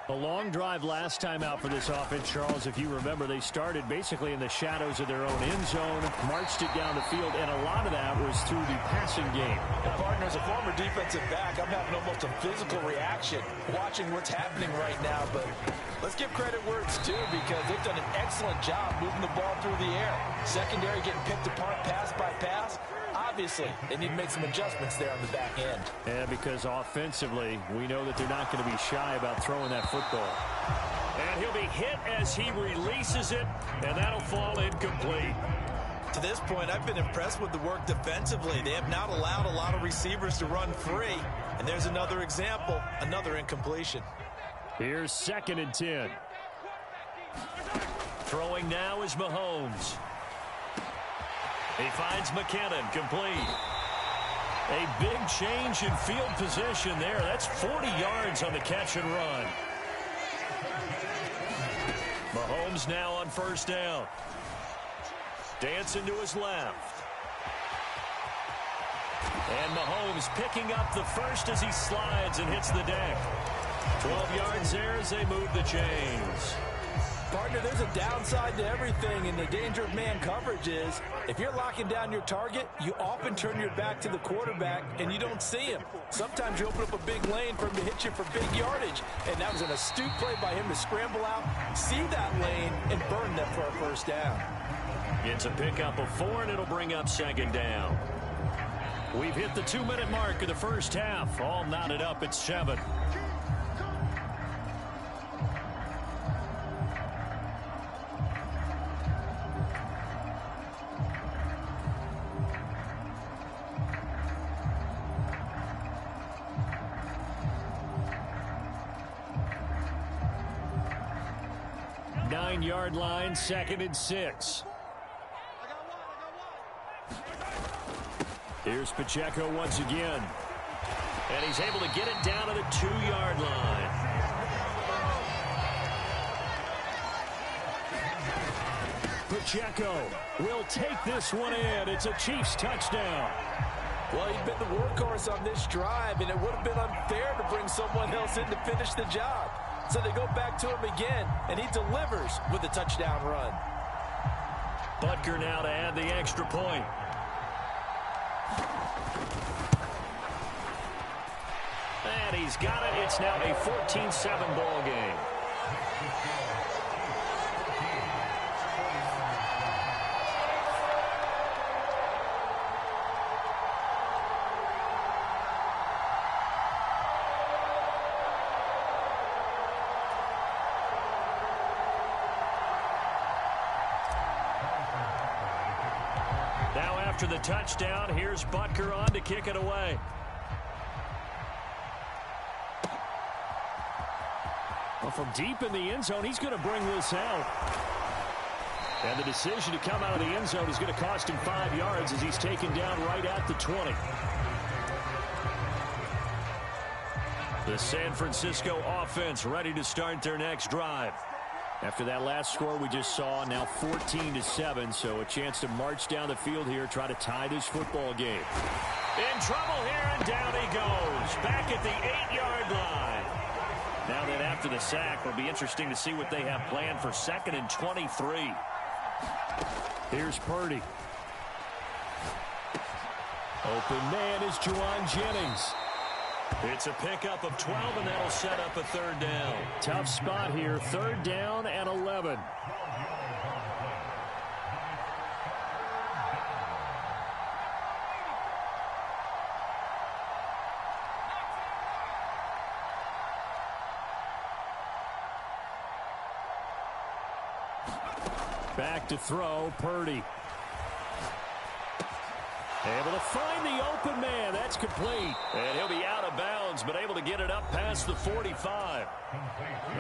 A long drive last time out for this offense, Charles. If you remember, they started basically in the shadows of their own end zone, marched it down the field, and a lot of that was through the passing game. And partner, as a former defensive back, I'm having almost a physical reaction watching what's happening right now, but Let's give credit where it's due because they've done an excellent job moving the ball through the air. Secondary getting picked apart pass by pass. Obviously, they need to make some adjustments there on the back end. Yeah, because offensively, we know that they're not going to be shy about throwing that football. And he'll be hit as he releases it, and that'll fall incomplete. To this point, I've been impressed with the work defensively. They have not allowed a lot of receivers to run free. And there's another example, another incompletion. Here's 2nd and 10. Throwing now is Mahomes. He finds McKinnon, complete. A big change in field position there. That's 40 yards on the catch and run. Mahomes now on 1st down. Dancing to his left. And Mahomes picking up the first as he slides and hits the deck. 12 yards there as they move the chains. Partner, there's a downside to everything, and the danger of man coverage is if you're locking down your target, you often turn your back to the quarterback, and you don't see him. Sometimes you open up a big lane for him to hit you for big yardage, and that was an astute play by him to scramble out, see that lane, and burn them for a 1st down. It's a pickup of 4, and it'll bring up 2nd down. We've hit the 2-minute mark of the 1st half. All knotted up at 7. Nine-yard line, 2nd and 6. Here's Pacheco once again. And he's able to get it down to the 2-yard line. Pacheco will take this one in. It's a Chiefs touchdown. Well, he'd been the workhorse on this drive, and it would have been unfair to bring someone else in to finish the job. So they go back to him again, and he delivers with a touchdown run. Butker now to add the extra point. And he's got it. It's now a 14-7 ball game. Now after the touchdown, here's Butker on to kick it away. Well, from deep in the end zone, he's going to bring this out. And the decision to come out of the end zone is going to cost him 5 yards as he's taken down right at the 20. The San Francisco offense ready to start their next drive. After that last score we just saw, now 14-7, so a chance to march down the field here, try to tie this football game. In trouble here, and down he goes. Back at the 8-yard line. Now that after the sack, it'll be interesting to see what they have planned for 2nd and 23. Here's Purdy. Open man is Juwan Jennings. It's a pickup of 12, and that'll set up a 3rd down. Tough spot here, 3rd down and 11. Back to throw, Purdy. Able to find the open man. That's complete. And he'll be out of bounds, but able to get it up past the 45.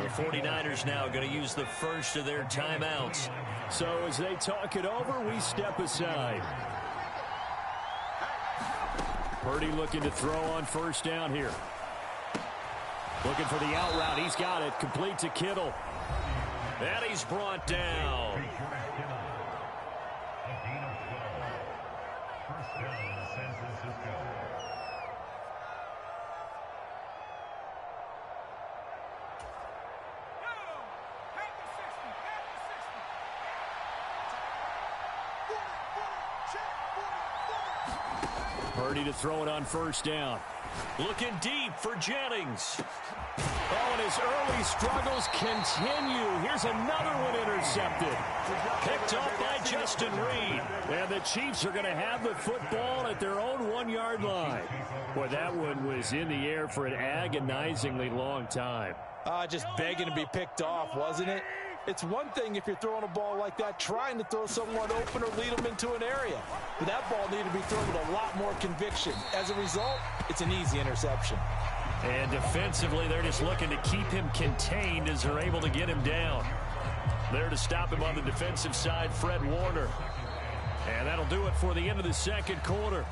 The 49ers now going to use the first of their timeouts. So as they talk it over, we step aside. Purdy looking to throw on 1st down here. Looking for the out route. He's got it. Complete to Kittle. And he's brought down. San Francisco. Purdy to throw it on first down. Looking deep for Jennings. Oh, and his early struggles continue. Here's another one intercepted. Picked up by Justin Reed. And the Chiefs are going to have the football at their own 1-yard line. Boy, that one was in the air for an agonizingly long time. Just begging to be picked off, wasn't it? It's one thing if you're throwing a ball like that, trying to throw someone open or lead them into an area. But that ball needed to be thrown with a lot more conviction. As a result, it's an easy interception. And defensively, they're just looking to keep him contained as they're able to get him down. There to stop him on the defensive side, Fred Warner. And that'll do it for the end of the second quarter.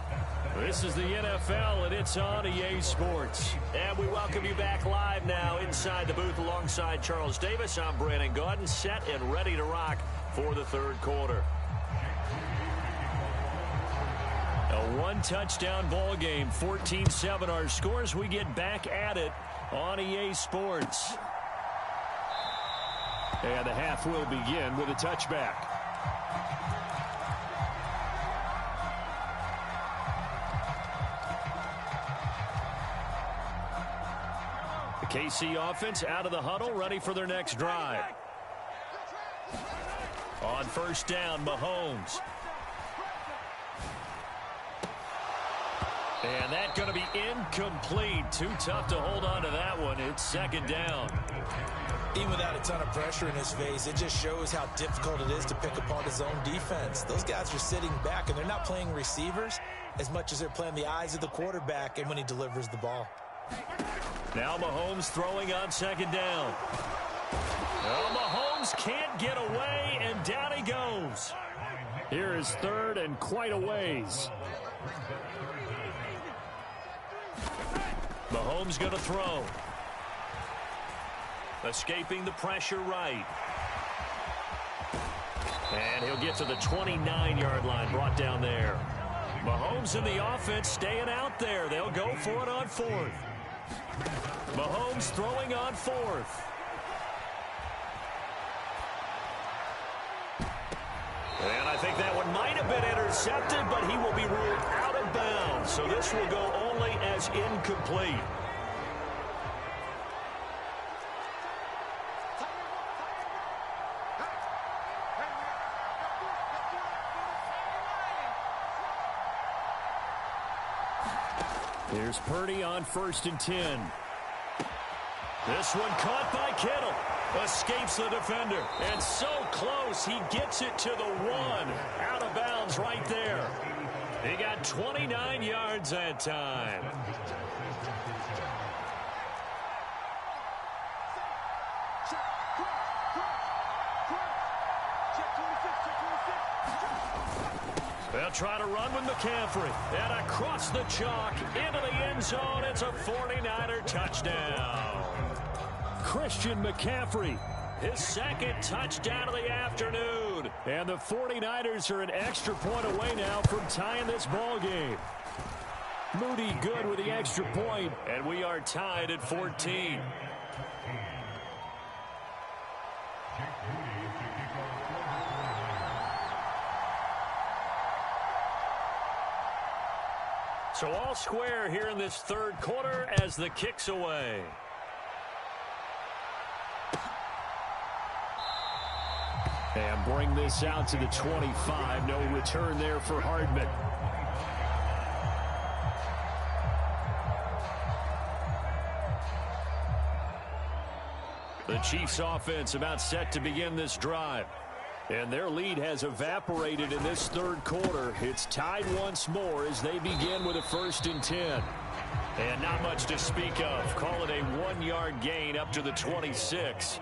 This is the NFL, and it's on EA Sports. And we welcome you back live now inside the booth alongside Charles Davis. I'm Brandon Gaudin, set and ready to rock for the third quarter. A one-touchdown ball game, 14-7 our scores. We get back at it on EA Sports. And the half will begin with a touchback. KC offense out of the huddle, ready for their next drive. On first down, Mahomes. And that's going to be incomplete. Too tough to hold on to that one. It's second down. Even without a ton of pressure in his face, it just shows how difficult it is to pick apart his own defense. Those guys are sitting back, and they're not playing receivers as much as they're playing the eyes of the quarterback and when he delivers the ball. Now Mahomes throwing on second down. Well, Mahomes can't get away, and down he goes. Here is third and quite a ways. Mahomes going to throw. Escaping the pressure right. And he'll get to the 29-yard line, brought down there. Mahomes and the offense staying out there. They'll go for it on fourth. Mahomes throwing on fourth. And I think that one might have been intercepted, but he will be ruled out of bounds. So this will go only as incomplete. Here's Purdy on first and 10. This one caught by Kittle. Escapes the defender. And so close, he gets it to the 1. Out of bounds right there. He got 29 yards that time. They'll try to run with McCaffrey. And across the chalk into the end zone. It's a 49er touchdown. Christian McCaffrey, his second touchdown of the afternoon. And the 49ers are an extra point away now from tying this ball game. Moody good with the extra point, and we are tied at 14. So all square here in this third quarter as the kick's away. And bring this out to the 25. No return there for Hardman. The Chiefs offense about set to begin this drive. And their lead has evaporated in this third quarter. It's tied once more as they begin with a first and 10. And not much to speak of. Call it a 1-yard gain up to the 26.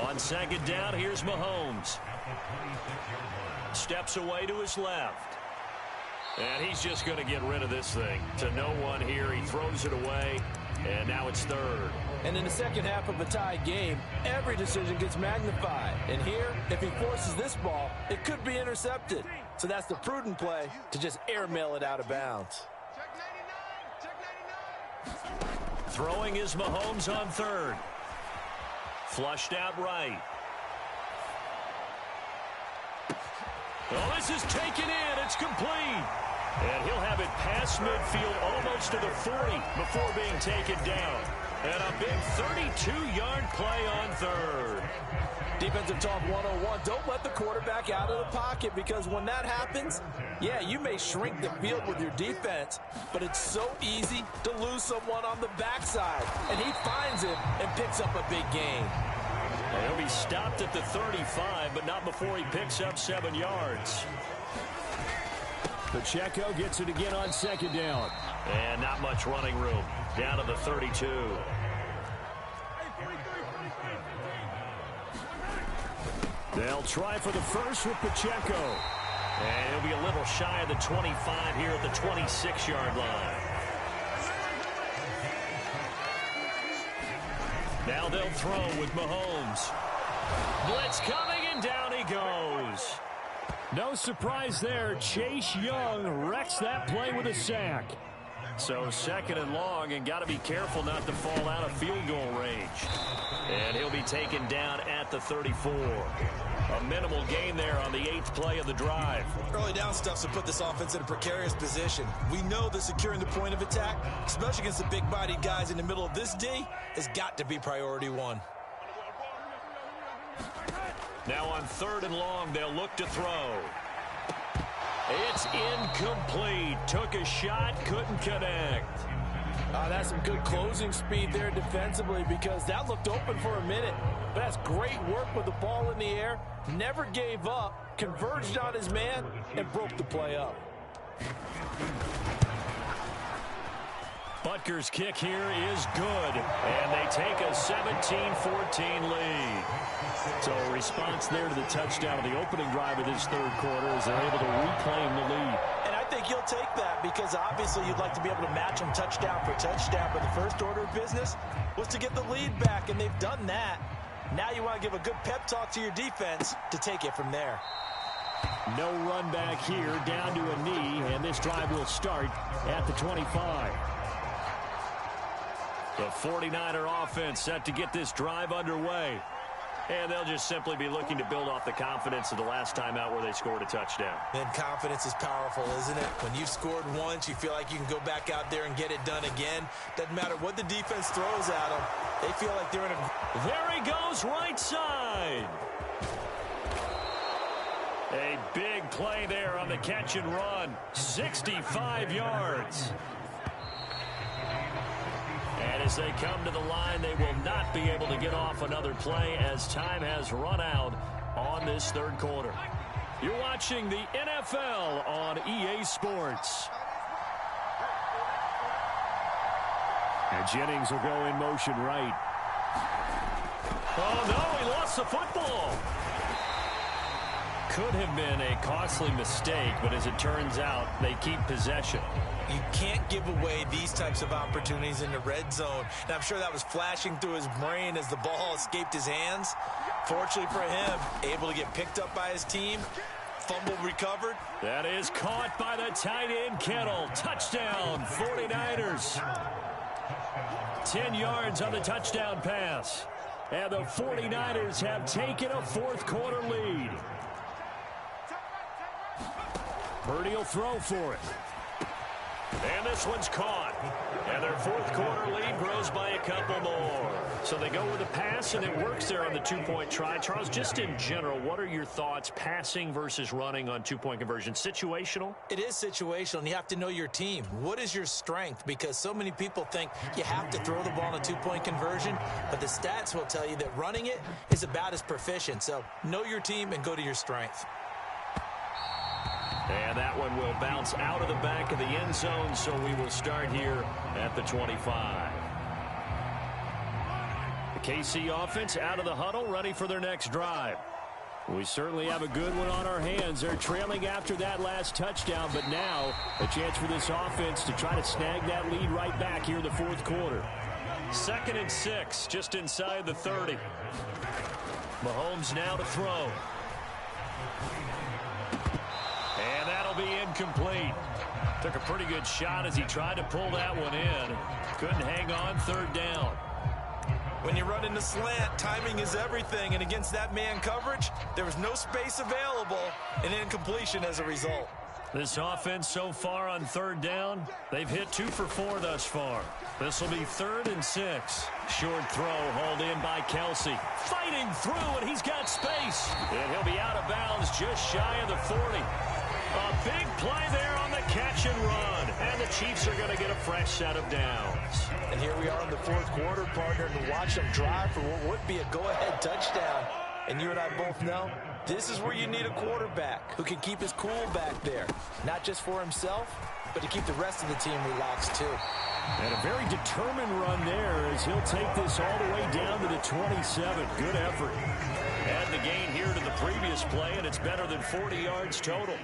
On second down, here's Mahomes. Steps away to his left. And he's just going to get rid of this thing. To no one here. He throws it away. And now it's third. And in the second half of a tied game, every decision gets magnified. And here, if he forces this ball, it could be intercepted. So that's the prudent play to just airmail it out of bounds. Throwing is Mahomes on third. Flushed out right. Oh, this is taken in. It's complete. And he'll have it past midfield almost to the 40 before being taken down. And a big 32-yard play on third. Defensive talk 101. Don't let the quarterback out of the pocket, because when that happens, yeah, you may shrink the field with your defense, but it's so easy to lose someone on the backside. And he finds him and picks up a big gain. He'll be stopped at the 35, but not before he picks up 7 yards. Pacheco gets it again on second down. And not much running room. Down to the 32. They'll try for the first with Pacheco. And he'll be a little shy of the 25 here at the 26-yard line. Now they'll throw with Mahomes. Blitz coming, and down he goes. No surprise there. Chase Young wrecks that play with a sack. So second and long, and got to be careful not to fall out of field goal range. And he'll be taken down at the 34. A minimal gain there on the 8th play of the drive. Early down stuff to put this offense in a precarious position. We know that securing the point of attack, especially against the big-bodied guys in the middle of this D, has got to be priority one. Now on 3rd and long, they'll look to throw. It's incomplete. Took a shot, couldn't connect. That's some good closing speed there defensively, because that looked open for a minute. But that's great work with the ball in the air. Never gave up, converged on his man, and broke the play up. Butker's kick here is good, and they take a 17-14 lead. So a response there to the touchdown of the opening drive of this third quarter as they're able to reclaim the lead. And I think you'll take that, because obviously you'd like to be able to match them touchdown for touchdown, but the first order of business was to get the lead back, and they've done that. Now you want to give a good pep talk to your defense to take it from there. No run back here, down to a knee, and this drive will start at the 25. The 49er offense set to get this drive underway. And they'll just simply be looking to build off the confidence of the last time out where they scored a touchdown. And confidence is powerful, isn't it? When you've scored once, you feel like you can go back out there and get it done again. Doesn't matter what the defense throws at them. They feel like they're in a... There he goes, right side. A big play there on the catch and run. 65 yards. And as they come to the line, they will not be able to get off another play as time has run out on this third quarter. You're watching the NFL on EA Sports. And Jennings will go in motion right. Oh, no, he lost the football. Could have been a costly mistake, but as it turns out, they keep possession. You can't give away these types of opportunities in the red zone. And I'm sure that was flashing through his brain as the ball escaped his hands. Fortunately for him, able to get picked up by his team. Fumble recovered. That is caught by the tight end, Kittle. Touchdown, 49ers. 10 yards on the touchdown pass. And the 49ers have taken a fourth quarter lead. Purdy will throw for it. And this one's caught. And their fourth quarter lead grows by a couple more. So they go with a pass, and it works there on the two-point try. Charles, just in general, what are your thoughts passing versus running on two-point conversion? Situational? It is situational, and you have to know your team. What is your strength? Because so many people think you have to throw the ball in a two-point conversion, but the stats will tell you that running it is about as proficient. So know your team and go to your strength. And that one will bounce out of the back of the end zone, so we will start here at the 25. The KC offense out of the huddle, ready for their next drive. We certainly have a good one on our hands. They're trailing after that last touchdown, but now a chance for this offense to try to snag that lead right back here in the fourth quarter. 2nd and 6, just inside the 30. Mahomes now to throw. And that'll be incomplete. Took a pretty good shot as he tried to pull that one in. Couldn't hang on, 3rd down. When you run into slant, timing is everything, and against that man coverage, there was no space available, and incompletion as a result. This offense so far on third down, they've hit 2 for 4 thus far. This will be 3rd and 6. Short throw hauled in by Kelsey. Fighting through, and he's got space. And he'll be out of bounds just shy of the 40. A big play there on the catch and run. And the Chiefs are going to get a fresh set of downs. And here we are in the 4th quarter, partner, and watch them drive for what would be a go-ahead touchdown. And you and I both know this is where you need a quarterback who can keep his cool back there. Not just for himself, but to keep the rest of the team relaxed too. And a very determined run there as he'll take this all the way down to the 27. Good effort. Add the gain here to the previous play, and it's better than 40 yards total.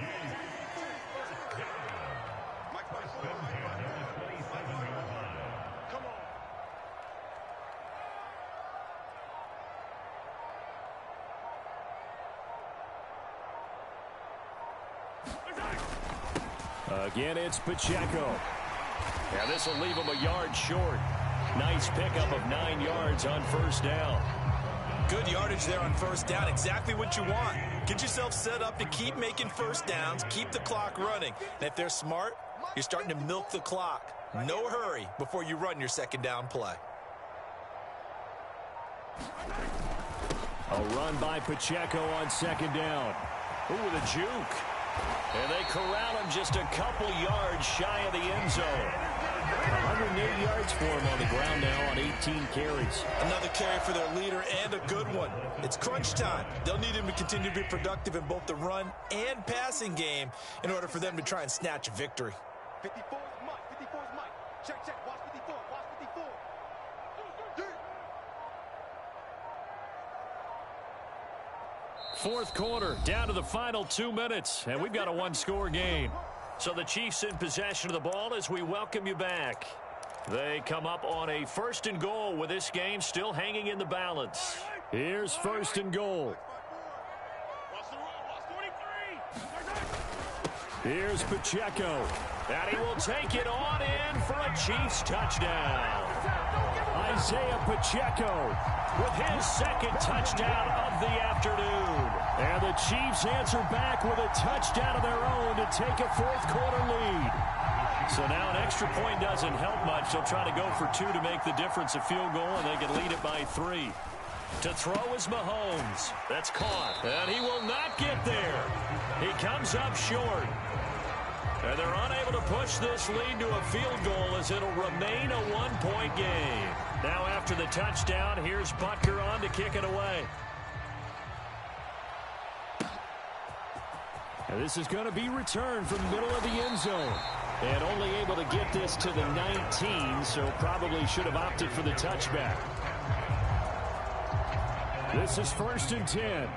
Again, it's Pacheco. Yeah, this will leave him a yard short. Nice pickup of 9 yards on first down. Good yardage there on first down. Exactly what you want. Get yourself set up to keep making first downs, keep the clock running. And if they're smart, you're starting to milk the clock. No hurry before you run your second down play. A run by Pacheco on second down. Ooh, with a juke. And they corral him just a couple yards shy of the end zone. 108 yards for him on the ground now on 18 carries. Another carry for their leader and a good one. It's crunch time. They'll need him to continue to be productive in both the run and passing game in order for them to try and snatch a victory. 54 is Mike. 54 is Mike. Check, check. Watch 54. Watch 54. Fourth quarter, down to the final 2 minutes, and we've got a one-score game. So the Chiefs in possession of the ball as we welcome you back. They come up on a 1st and goal with this game still hanging in the balance. Here's 1st and goal. Here's Pacheco. And he will take it on in for a Chiefs touchdown. Isaiah Pacheco with his 2nd touchdown of the afternoon. And the Chiefs answer back with a touchdown of their own to take a 4th quarter lead. So now an extra point doesn't help much. They'll try to go for 2 to make the difference a field goal, and they can lead it by 3. To throw is Mahomes. That's caught. And he will not get there. He comes up short. And they're unable to push this lead to a field goal as it'll remain a 1-point game. Now after the touchdown, here's Butker on to kick it away. And this is going to be returned from the middle of the end zone. And only able to get this to the 19, so probably should have opted for the touchback. This is 1st and 10.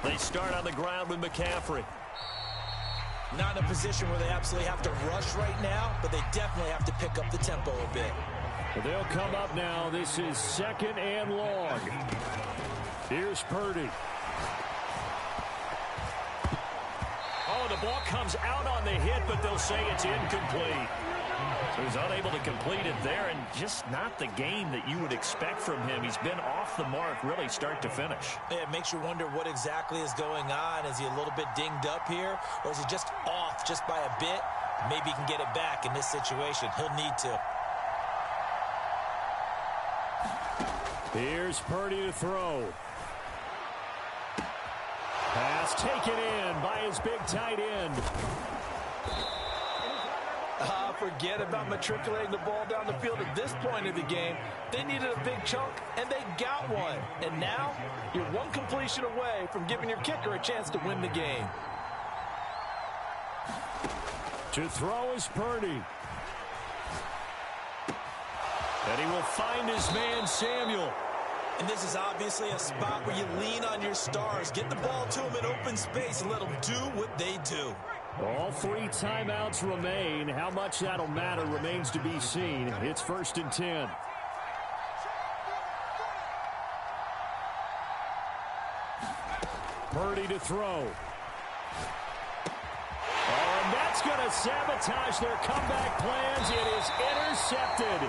They start on the ground with McCaffrey. Not in a position where they absolutely have to rush right now, but they definitely have to pick up the tempo a bit. Well, they'll come up now. This is 2nd and long. Here's Purdy. Oh, the ball comes out on the hit, but they'll say it's incomplete. So he's unable to complete it there, and just not the game that you would expect from him. He's been off the mark really start to finish. Yeah, it makes you wonder what exactly is going on. Is he a little bit dinged up here, or is he just off just by a bit? Maybe he can get it back in this situation. He'll need to. Here's Purdy to throw. Pass taken in by his big tight end. Forget about matriculating the ball down the field at this point of the game. They needed a big chunk, and they got one. And now, you're one completion away from giving your kicker a chance to win the game. To throw is Purdy. And he will find his man, Samuel. And this is obviously a spot where you lean on your stars. Get the ball to them in open space and let them do what they do. All 3 timeouts remain. How much that'll matter remains to be seen. It's 1st and 10. Purdy to throw. Oh, and that's That's going to sabotage their comeback plans. It is intercepted.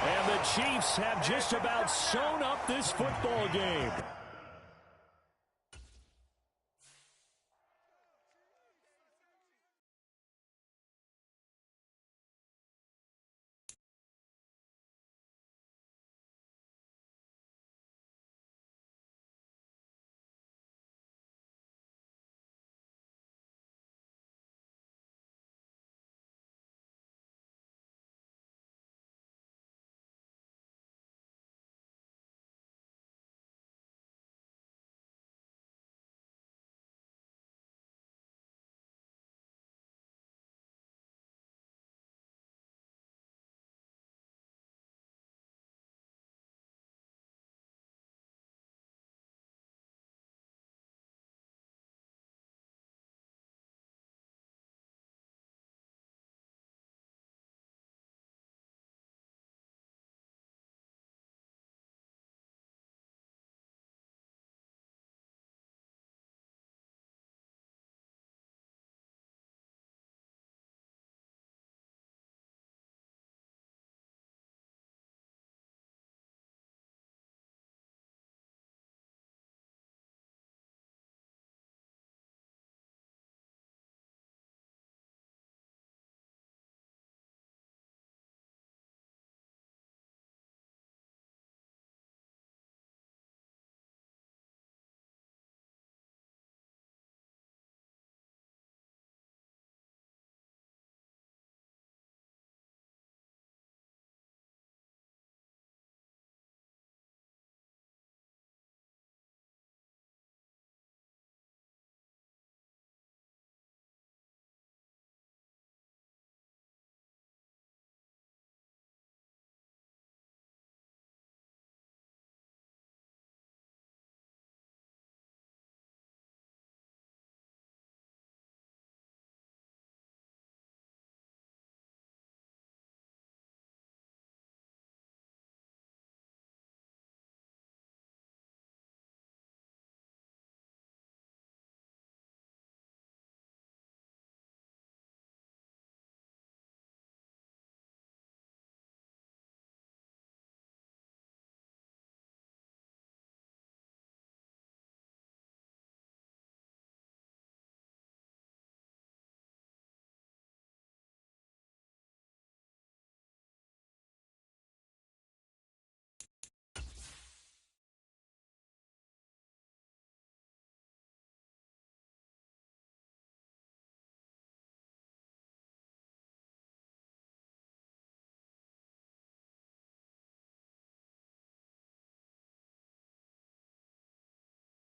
And the Chiefs have just about sewn up this football game.